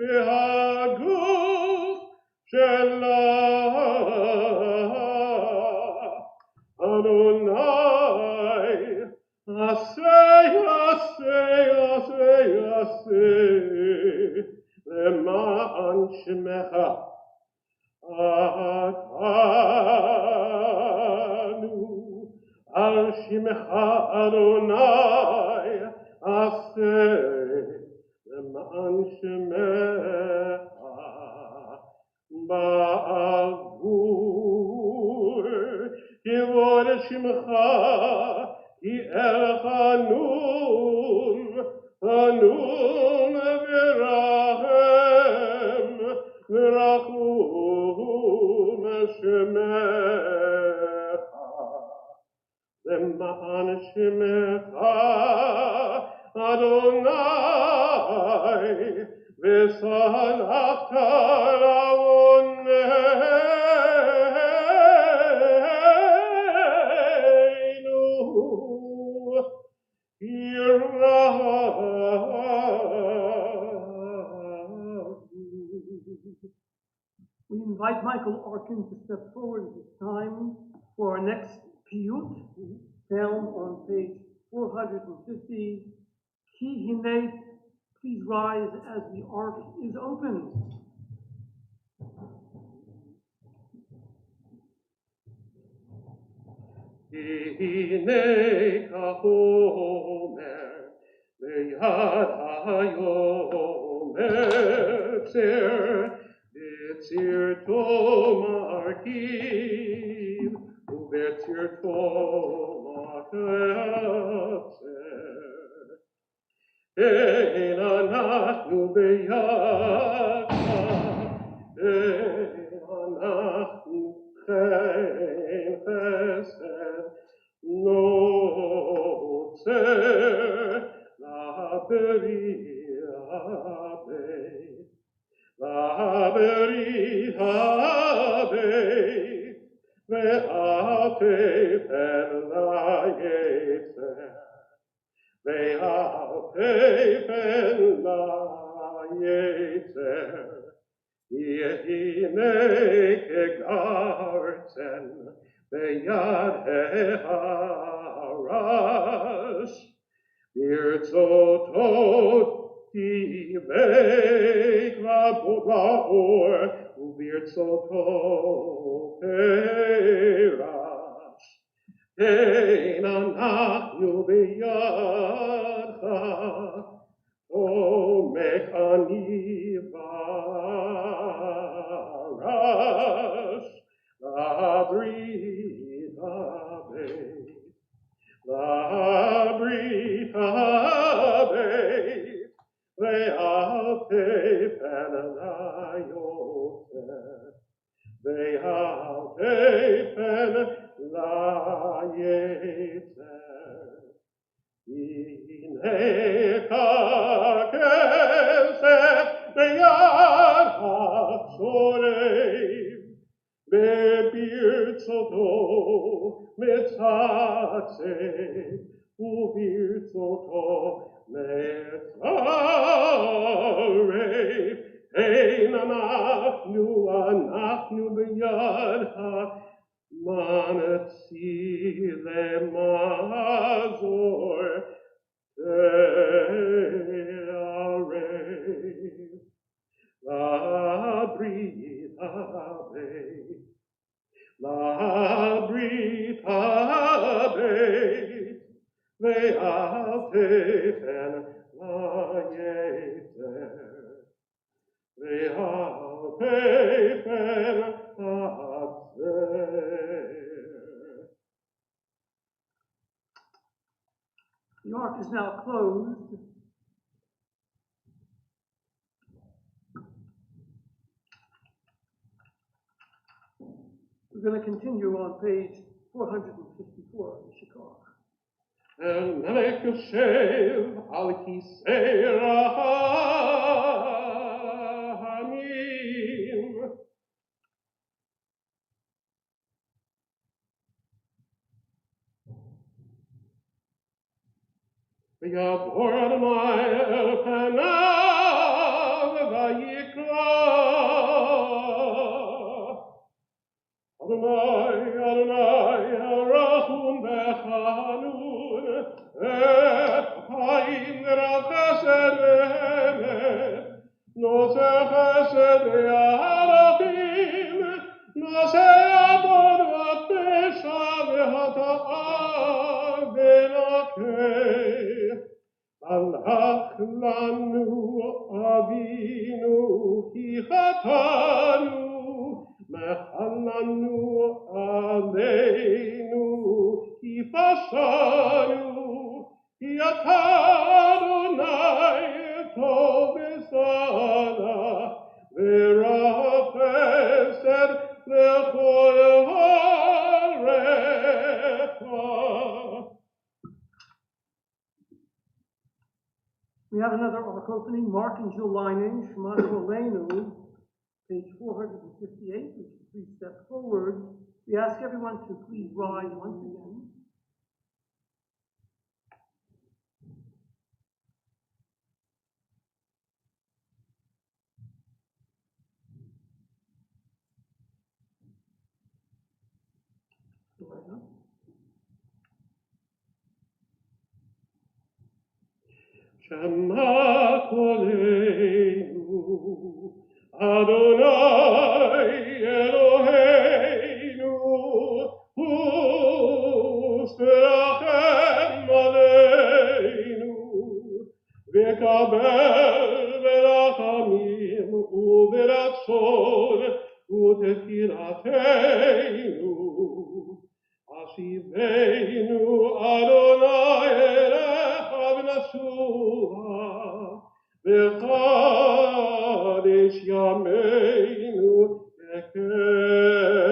והגוף שלך. אדוני, עשה למען שמך. אתנו על שמך אדוני, עשה למען שמך. בעבור כבוד שמך, כי אל חנון ורחום שמך. למען שמך אדוני, וסלחת לעווננו. We invite Michael Arkin to step forward at this time for our next piyut, found on page 450. Ki hinei, please rise as the ark is opened. הנה כחומר ביד היומר, בצרתו מרכיב ובצרתו מקצר. אין אנחנו בידך, אין אנחנו חן חסד נוצר לבריא הבית, לבריא הבית, ועפפן ליצר, ועפפן ליצר. הנה כגרצן ביד הרש, ברצותו תיבק לאור, וברצותו פרש. אין אנחנו בידך, תומך אני ברש, לברית הבית, לברית הבית, ועפפן ליוצר, ועפפן ליצר. הנה ככסף ביד הצורב, וברצותו מצצת, וברצותו מצרף. אין אנחנו בידך, Manatsi le mazor te are la brita be la brita be ve alte fen la yeter ve alte fen The ark is now closed. We're going to continue on page 454 of the Shikar. El melech yoshev al kisei rahamim. V'yavor Adonai el panav v'yikra. Adonai, Adonai, el rachum v'chanun, Chaim v'rav chesed v'emet, noseh chesed v'yarachim, noseh yabod v'pesha v'hata'ah v'nakeh. Alach lanu avinu ki chatanu, Mechalanu aleinu ki pashanu, ki ata Adonai tov v'sala, v'rav chesed l'chol ha'aretha. We have another ark opening, Mark and Jill Lining, Shemanu Aleinu, page 458, which is 3 steps forward. We ask everyone to please rise once again. Rise up. Shema koleinu, Adonai Eloheinu, u'sterachem aleinu, v'kabel v'rachamim u'v'ratzon u'tefilateinu. Asiveinu Adonai elecha v'nasua, v'chadesh yameinu ekedem.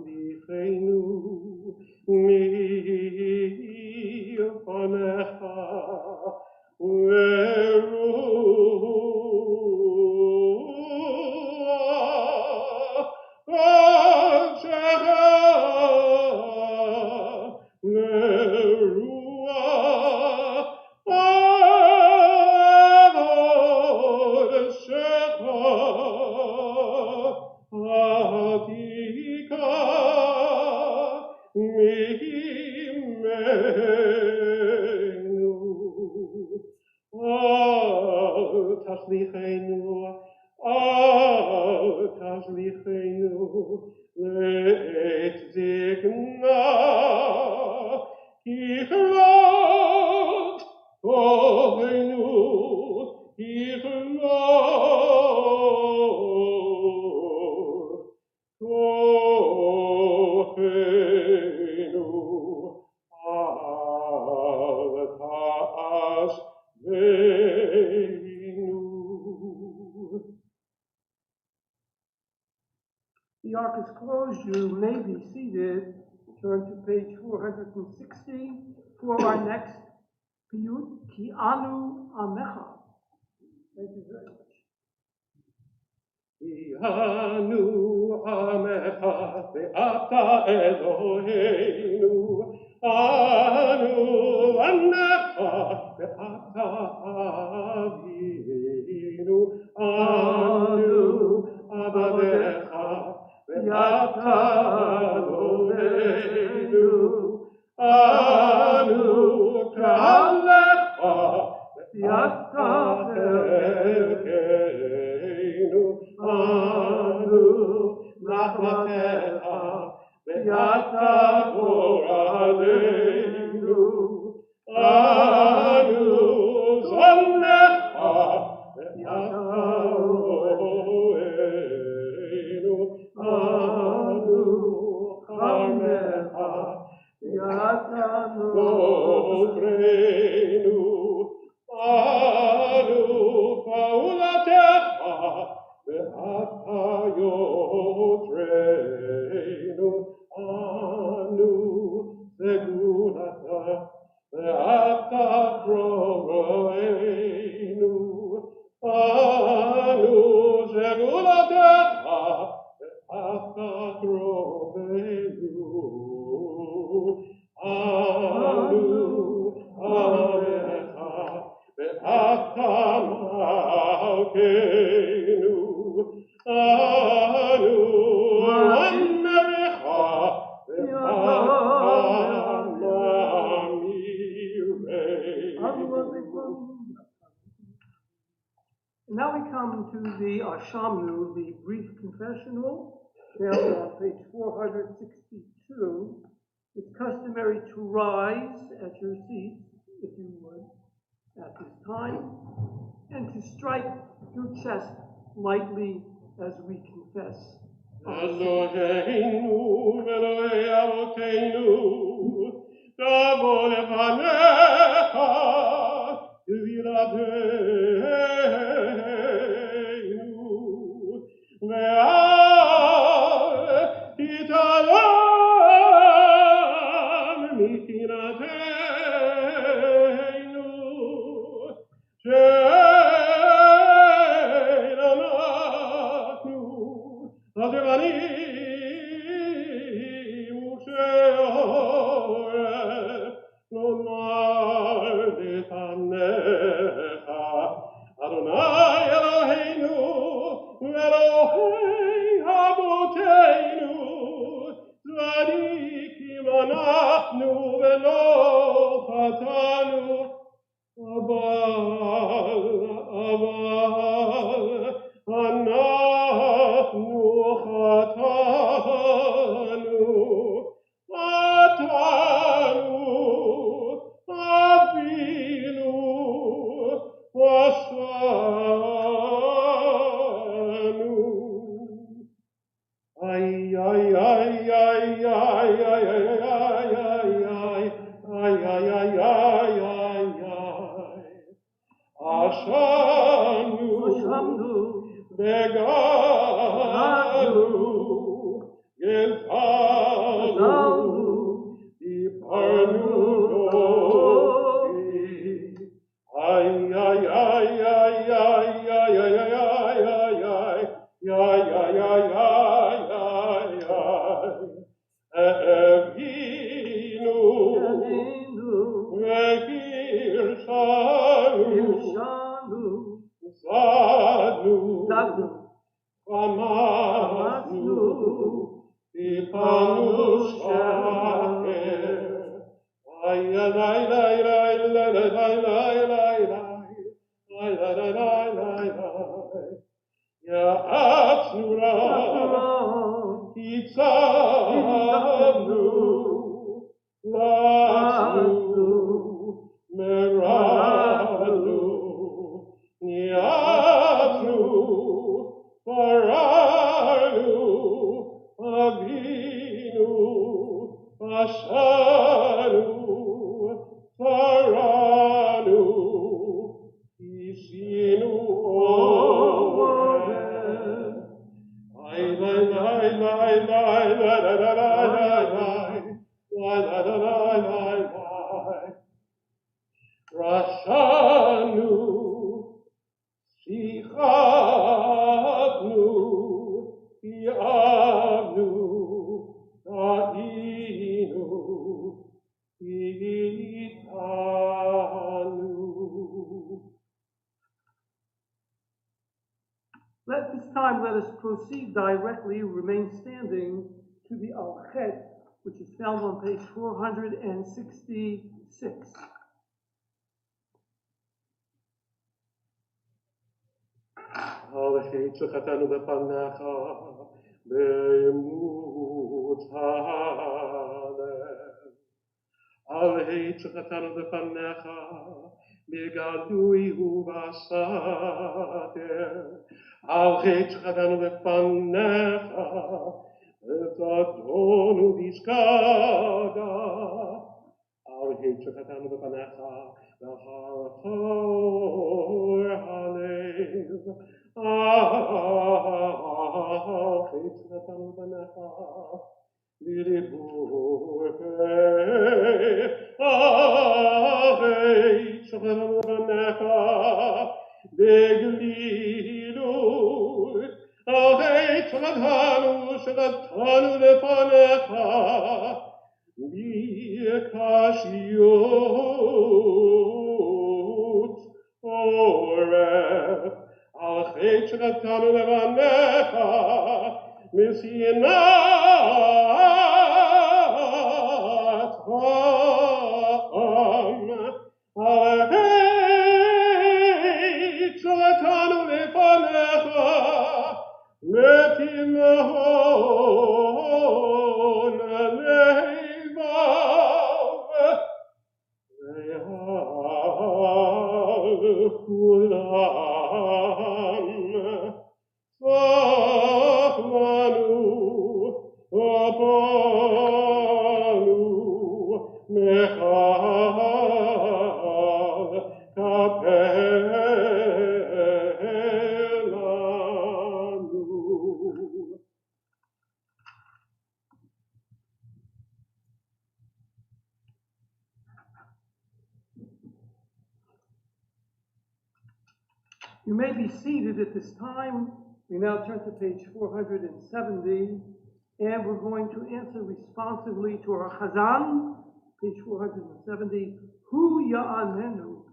Tachlicheinu mi'fanecha le'et zikna, kichlot koheinu, kichlot koheinu, al ta'as veinu. The ark is closed. You may be seated. Turn to page 460 for our next piyut, Ki Anu Amecha. Thank you very much. Ki anu amecha ve'ata Eloheinu, Anu Annecha Be'ata Avinu Anu Avadecha Be'ata Lovenu Anu Kalecha Be'ata Chelkeinu Anu Nachmatecha Be'ata Toraleinu Anu Zonnecha Be'ata Roeinu Anu Charmecha Be'ata Notreinu Anu Paulatecha Be'ata Yotreinu Anu Segulata Be'ata Proeinu Anu Segulatecha Be'ata Proeinu Anu Amecha Be'ata Malkeinu Anu Amecha Be'ata And now we come to the Ashamnu, the brief confessional, found on page 462. It's customary to rise at your seats, if you would, at this time, and to strike your chest lightly as we confess. Eloheinu, Elohei Avoteinu, Davo lefanecha, Yvirateinu, Ve'al italam mitinateinu, She'elamatu, Adevanim She'oref, Lomar Lefanecha, Adonai Eloheinu, Elohei Avoteinu, Tzadikim anachnu velo chatanu, Aval, Anachnu chatanu, Avinu, Wasanu. Ay, ay, ay, ay, ay, ay, ay, ay, ay, ay, ay, ay, ay, ay. Ashamnu, Beganu, Gezanu, Iparnu Dovi. Ay, ay, ay, ay, ay, ay, ay, ay, ay, ay, ay, ay, ay, ay, ay. Evinu, Vegirshanu, Zadu, Hamasnu, Ipanu Shaker. Ay, ay, ay, ay, ay, ay, ay, ay, ay, ay. Ya'atzura, Yitzavnu, Latznu, Meradu, Niatznu, Paranu, Avinu, Ashanu, Paranu, Isinu, Rashanu, Shichatnu, Yavnu, Ta'inu, time, let us proceed directly, remain standing, to the Al-Chet, which is found on page 466. Al-Chet shechatanu lefanecha be'emut ha'alev. Al-Chet shechatanu lefanecha be'gadui u'basater. Al-Chet shechatanu lefanecha be'tadonu b'shkada. Al-Chet shechatanu lefanecha be'harachor halev. Al-Chet shechatanu lefanecha b'dibur peh. Al-Chet shechatanu lefanecha b'glilus. Al-Chet shechatanu lefanecha b'kashiyot oreh. Al-Chet shechatanu lefanecha b'sinat ha'am. Al-Chet shechatanu lefanecha b'timhon levav. Ve'al kulam Saflanu, Apanu, Mechal, Kapelanu. You may be seated at this time. We now turn to page 470, and we're going to answer responsively to our Chazan, page 470, Hu Ya'anenu.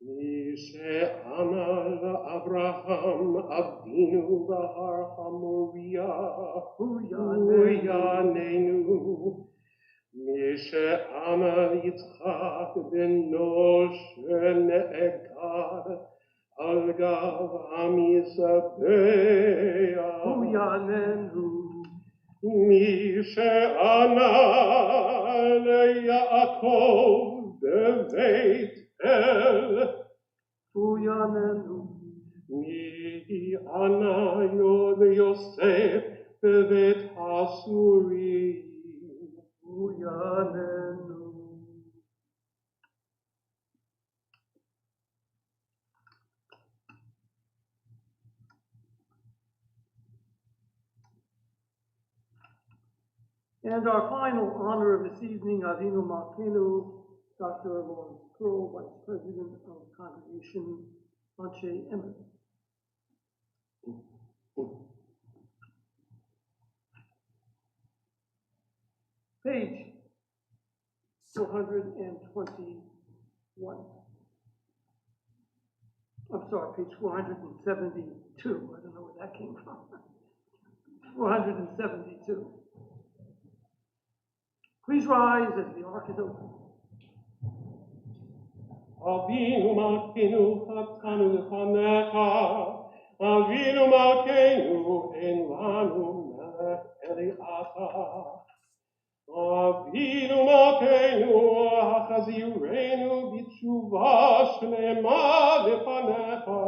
Mi she'ana Avraham Avinu Bahar HaMoriah Hu Hu Ya'anenu. Ya'anenu. Mi she'ana Yitzchak b'Noshe Ne'egad al gav Am Yisrael. Hu Ya'anenu. Mi she'ana leYaakov b'Beit El. Hu Ya'anenu. Mi ana Yosef b'Beit Hasurim. Hu Ya'anenu. And our final honor of this evening, Avinu Malkeinu, Dr. Lawrence Pearl, Vice President of Congregation Anshe Emeth. Page 421. I'm sorry, page 472. I don't know where that came from. 472. Please rise as the ark is open. Avinu Malkeinu chatanu lefanecha, Avinu Malkeinu ein lanu melech eliata. Avinu Malkeinu achazirenu b'tshuva shlema lefanecha.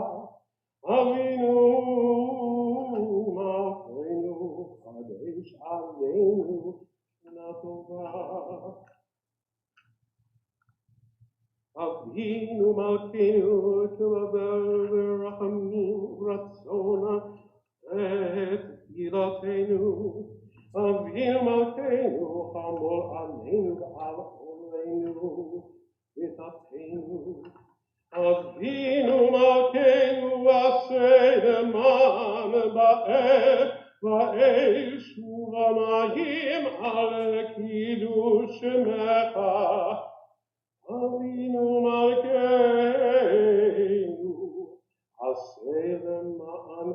Avinu Malkeinu kadesh aleinu shana tova. Avinu Malkeinu telavel v'rachamim ratzona et tfilatenu. Avinu Malkeinu chamol aleinu v'al oleinu v'tatenu. Avinu Malkeinu aseh leman ba'esh u'bamayim al kiddush shemecha. Avinu Malkeinu aseh leman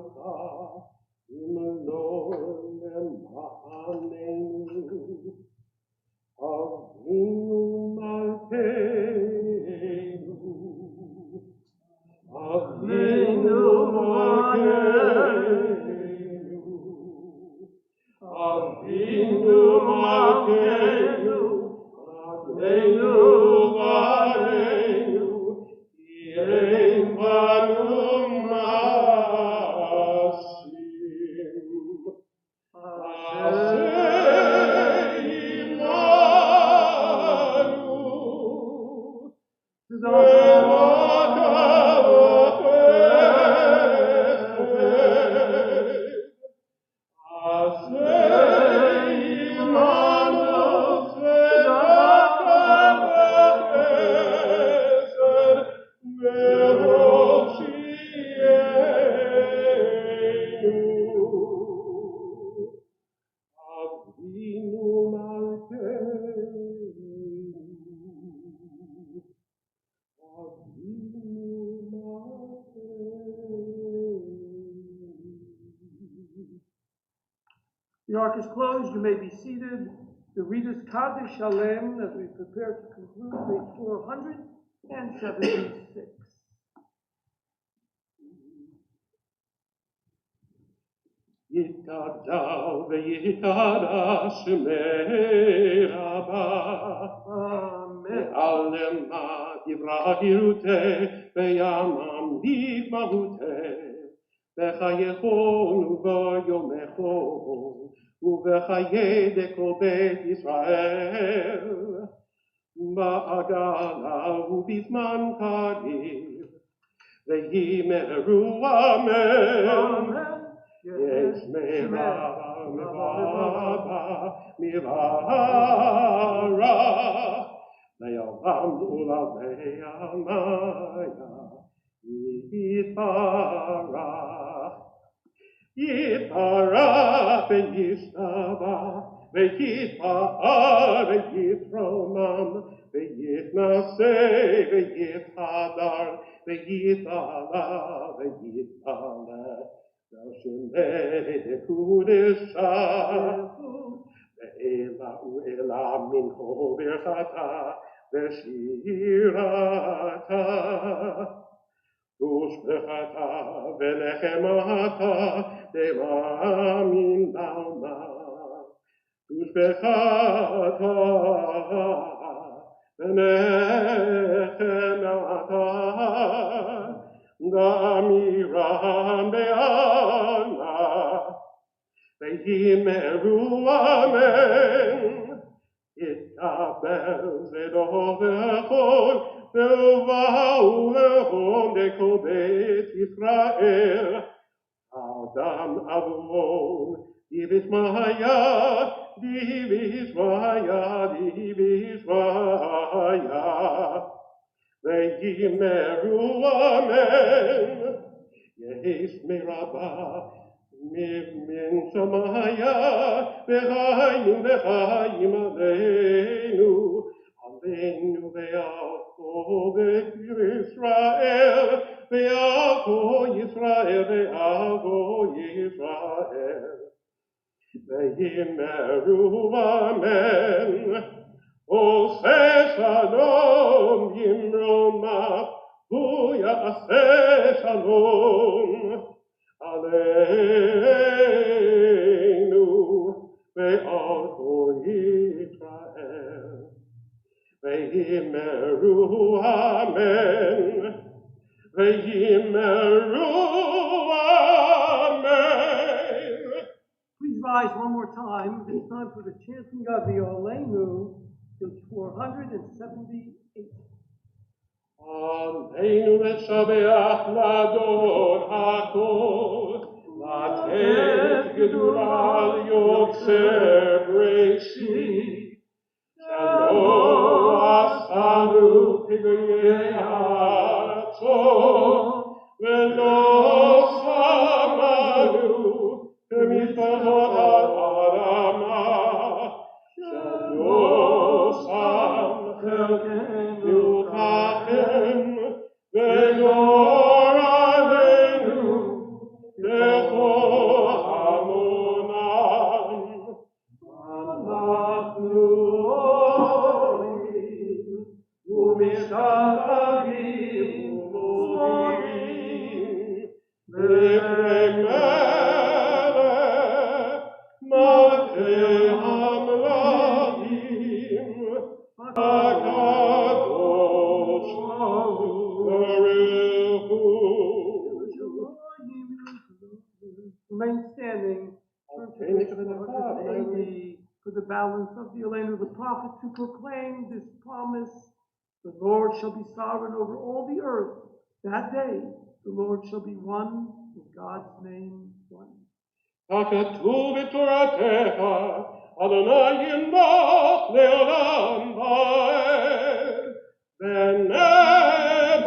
The ark is closed. You may be seated. The Reader's Kaddish Shalem as we prepare to conclude page 476. יתגדל ויתעלה שמי רבה. Amen. ועלמה דברה חירותי וימם נגמרותי. בחייכון וביומכון ובחיי דכל בית ישראל. בעגלה ובזמן קריב וימרו אמן. יש מרבה מברך לעולם ולעלמיה יתברך. יתברך וישתבח ויתפאר ויתרומם ויתנשא ויתהדר ויתעלה ויתעלה. שמי קודשה ואלה ואלה מן כה ברכתה ושירתה ושבחתה ונחמתה דמאמין לעלמה ושבחתה ונחמתה דמירם בעלמה וימרו אמן. יתקבל זדו וכל ובאו לחום דכל בית ישראל. אדם אבון דיבישמעיה דיבישמעיה דיבישמעיה וימרו אמן. יש מרבה מן שמיה וחיים וחיים עלינו עלינו ועל כל ישראל ועל כל ישראל ועל כל ישראל וימרו אמן. עושה שלום ימרומיו הוא יעשה שלום עלינו ועל כל ישראל וימרו אמן וימרו אמן. Please rise one more time. It's time for the chanting of the Aleinu, page 478. עלינו לשבח לאדון הכל, לתת גדולה ליוצר בראשית, שלא עשנו פגעי הרצון, ולא שמנו כמזבחות האדמה, שלא שם חלקנו לכם, ונור עלינו לכל המונם. אנחנו עולים ומשתחווים ומודים לפני מלך מלכי המלכים הקדוש ברוך הוא. Remain standing. Turn to page 480 for the balance of the Aleinu the prophet to proclaim this promise The Lord shall be sovereign over all the earth. That day, the Lord shall be one, in God's name, one. כתוב בתורתך, אדוני ימלוך לעולם ועד. ונאמר,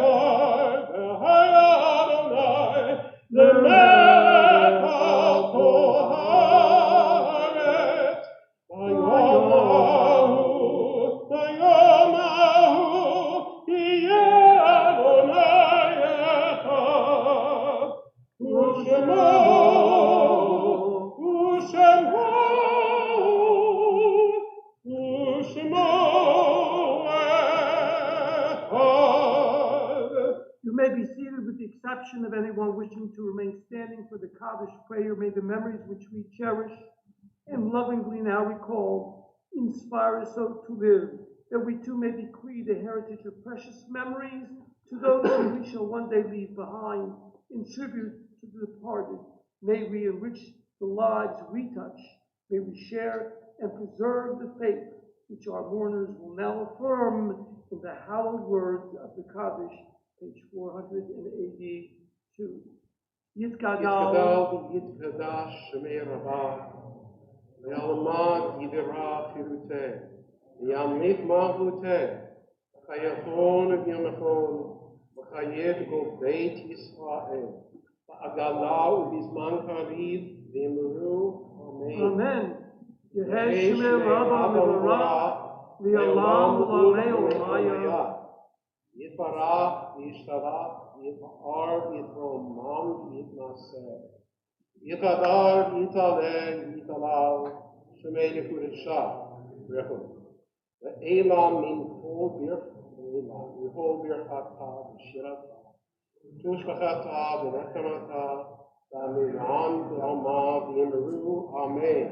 והיה אדוני למלך על כל הארץ. ביום ההוא יהיה אדוני אחד. ושמו You may be seated with the exception of anyone wishing to remain standing for the Kaddish prayer. May the memories which we cherish and lovingly now recall inspire us so to live, that we too may bequeath a heritage of precious memories to those whom we shall one day leave behind. In tribute to the departed, may we enrich the lives we touch. May we share and preserve the faith which our mourners will now affirm in the hallowed words of the Kaddish, page 482. Yitgadal v'yitgadash shemei rabah, v'yalamad yivirah firuteh, v'yamlik mahuteh, v'chayachon v'yamachon, v'chayet go beit Yisrael, v'agalah u'bizman kariv, v'yimuru, amen. Amen. Yehesh shemei rabah mivarah, v'yalam u'lamei u'maya. Yitbarach, Yishtarach, Yitar, Yitromam, Yitnaser. Yitadar, Yitaleh, Yitalal, Shemei Yekudeshah, Rechum. The Elam min Kol Birchata, Kol Birchata, Shirata, Tushbachata, V'nechamata, V'amiram, V'alma, V'yimeru, Amen.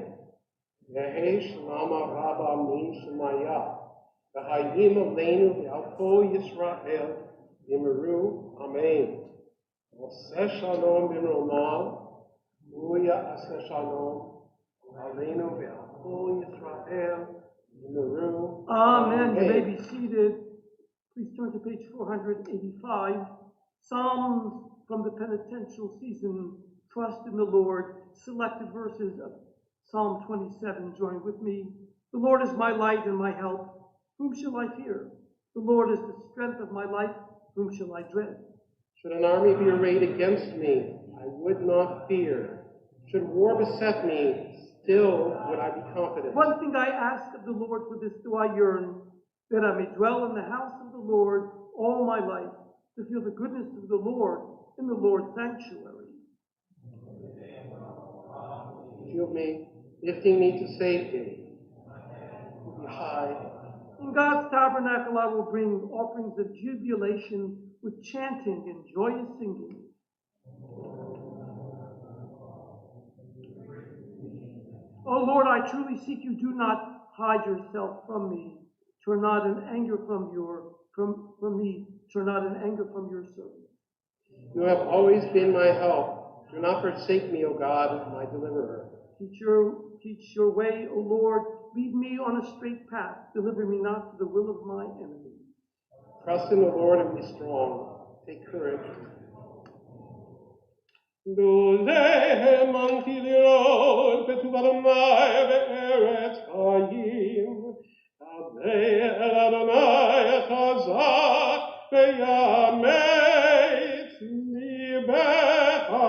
Yehesh Lama Rabba min Shemaya. V'hayim aleinu v'al kol Yisrael yimeru, amen. Oseh shalom b'mromav, uya aseh shalom aleinu v'al kol Yisrael yimeru, Amen. You may be seated. Please turn to page 485. Psalms from the penitential season. Trust in the Lord. Selected verses of Psalm 27. Join with me. The Lord is my light and my help. Whom shall I fear? The Lord is the strength of my life. Whom shall I dread? Should an army be arrayed against me, I would not fear. Should war beset me, still would I be confident. One thing I ask of the Lord, for this do I yearn, that I may dwell in the house of the Lord all my life, to feel the goodness of the Lord in the Lord's sanctuary. Shield me, lifting me to safety. Be high. In God's tabernacle I will bring offerings of jubilation with chanting and joyous singing. O Lord, I truly seek you. Do not hide yourself from me. Turn not in anger from me. Turn not in anger from your servant. You have always been my help. Do not forsake me, O God, my deliverer. Teach your way, O Lord. Lead me on a straight path. Deliver me not to the will of my enemies. Trust in the Lord and be strong. Take courage. Dolehem antilirot betuvadomai ve'eretz hayim. Kabei el Adonai chazak ve'yametz libecha.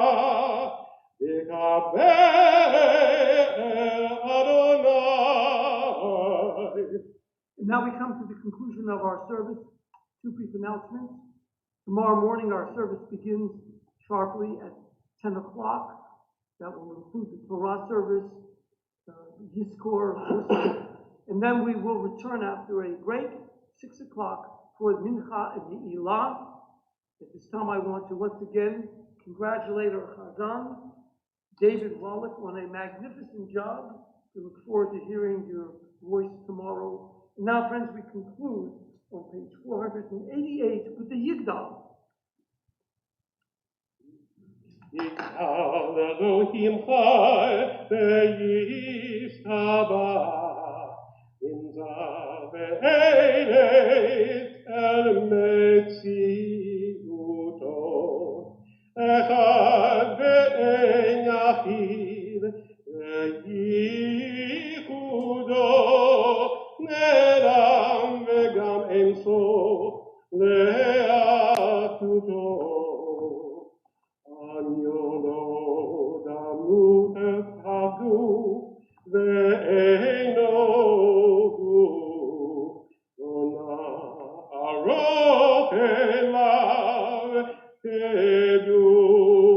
And now we come to the conclusion of our service. Two brief announcements. Tomorrow morning our service begins sharply at 10 o'clock. That will include the Torah service, Yizkor, and then we will return after a break, 6 o'clock, for Mincha and Ne'ilah. At this time I want to once again congratulate our Chazan, David Wallach, on a magnificent job. We look forward to hearing your voice tomorrow. And now, friends, we conclude on page 488 with the Yigdal. Yigdal Elohim Chai ve'yishtaba, imza ve'elet מציאותו. אחד ואין יחיד, וייחודו נעלם וגם אין סוף לאחדותו. אניו לא דמות עבדו ואינו גוף, לא נערוך אליו קדושתו.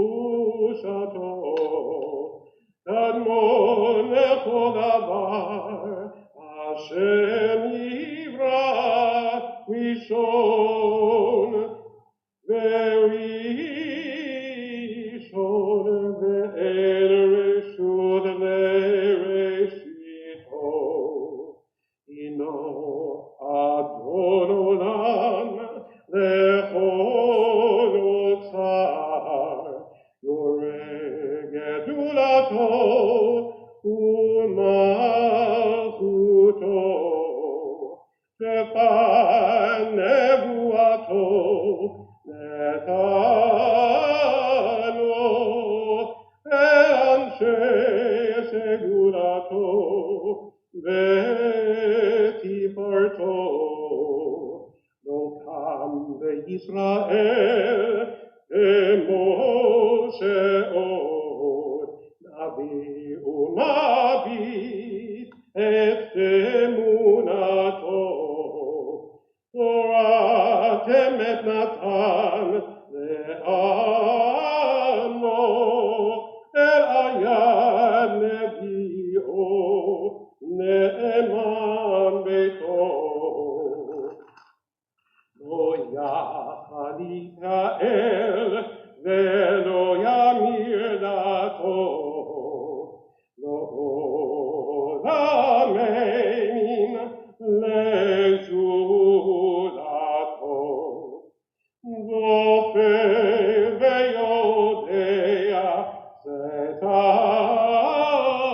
קדמון לכל דבר אשר נברא ראשון וראשון ואין רשות לראשיתו. הינו אדון עולם לכל אוצר, יורה גדולתו ומלכותו, שפן נבואתו נתנו לאנשי סגולתו ותפארתו. לא קם בישראל כמו שאול, נביא ומביט את אמונתו. תורת אמת נתן לעמו, אל היד נביאו נאמן ביתו. לא יחל יתאל ולא ימיר דתו, לא עולם אימים לזולתו. זופר ויודע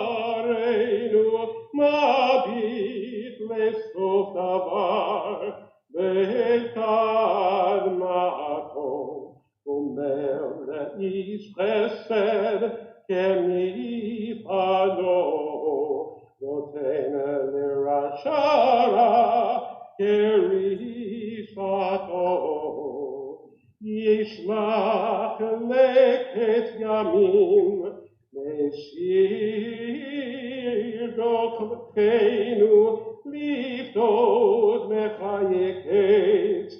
שתרנו, מביט לסוף דבר בקדמתו. אומר לאיש חסד כמפעלו, נותן לרשע רע כרשעתו. ישלח לקץ ימים, משיר דרכנו, לפדות מחיי קץ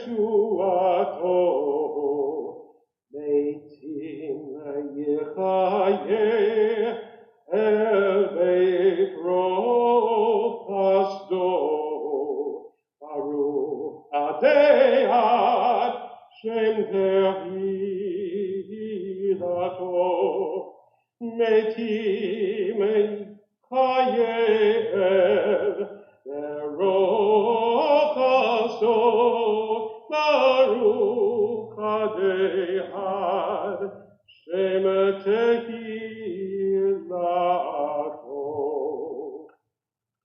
ישועתו. מתים יחיה אל בית רוב חסדו, ברוך עדי עד שם תהילתו. מתים חייב ברוך חסדו, ברוך עדי עד שם תהילתו.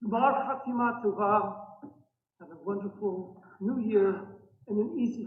Gmar Chatima Tova. Have a wonderful new year and an easy